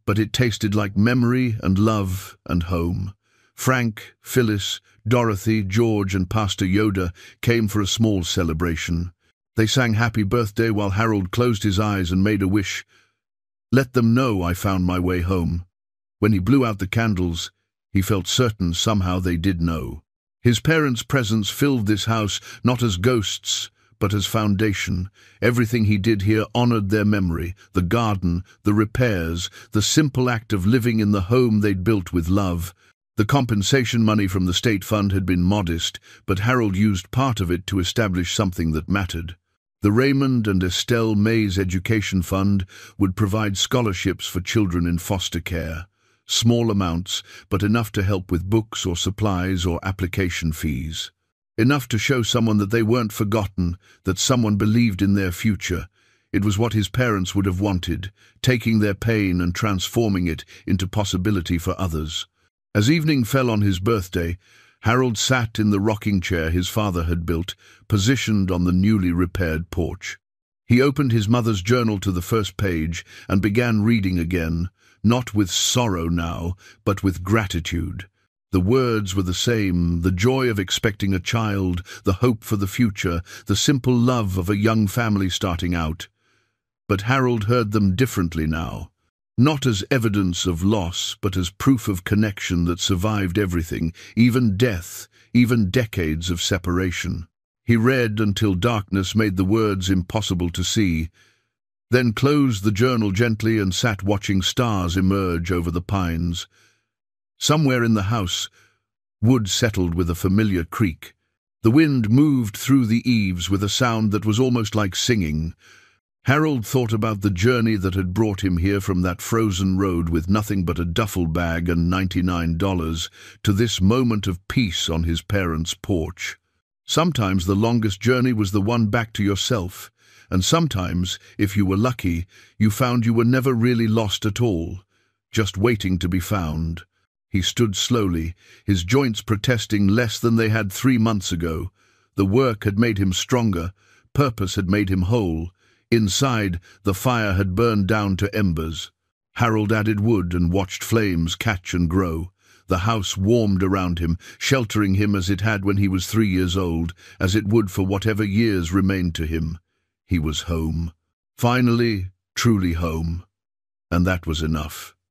but it tasted like memory and love and home. Frank, Phyllis, Dorothy, George, and Pastor Yoda came for a small celebration. They sang Happy Birthday while Harold closed his eyes and made a wish. "Let them know I found my way home." When he blew out the candles, He felt certain somehow they did know. His parents' presence filled this house not as ghosts, but as foundation. Everything he did here honored their memory, the garden, the repairs, the simple act of living in the home they'd built with love. The compensation money from the state fund had been modest, but Harold used part of it to establish something that mattered. The Raymond and Estelle Mays Education Fund would provide scholarships for children in foster care. Small amounts, but enough to help with books or supplies or application fees. Enough to show someone that they weren't forgotten, that someone believed in their future. It was what his parents would have wanted, taking their pain and transforming it into possibility for others. As evening fell on his birthday, Harold sat in the rocking chair his father had built, positioned on the newly repaired porch. He opened his mother's journal to the first page and began reading again, not with sorrow now, but with gratitude. The words were the same, the joy of expecting a child, the hope for the future, the simple love of a young family starting out. But Harold heard them differently now. Not as evidence of loss, but as proof of connection that survived everything, even death, even decades of separation. He read until darkness made the words impossible to see, then closed the journal gently and sat watching stars emerge over the pines. Somewhere in the house, wood settled with a familiar creak. The wind moved through the eaves with a sound that was almost like singing. Harold thought about the journey that had brought him here from that frozen road with nothing but a duffel bag and $99 to this moment of peace on his parents' porch. Sometimes the longest journey was the one back to yourself, and sometimes, if you were lucky, you found you were never really lost at all, just waiting to be found. He stood slowly, his joints protesting less than they had 3 months ago. The work had made him stronger, purpose had made him whole. Inside, the fire had burned down to embers. Harold added wood and watched flames catch and grow. The house warmed around him, sheltering him as it had when he was 3 years old, as it would for whatever years remained to him. He was home. Finally, truly home. And that was enough.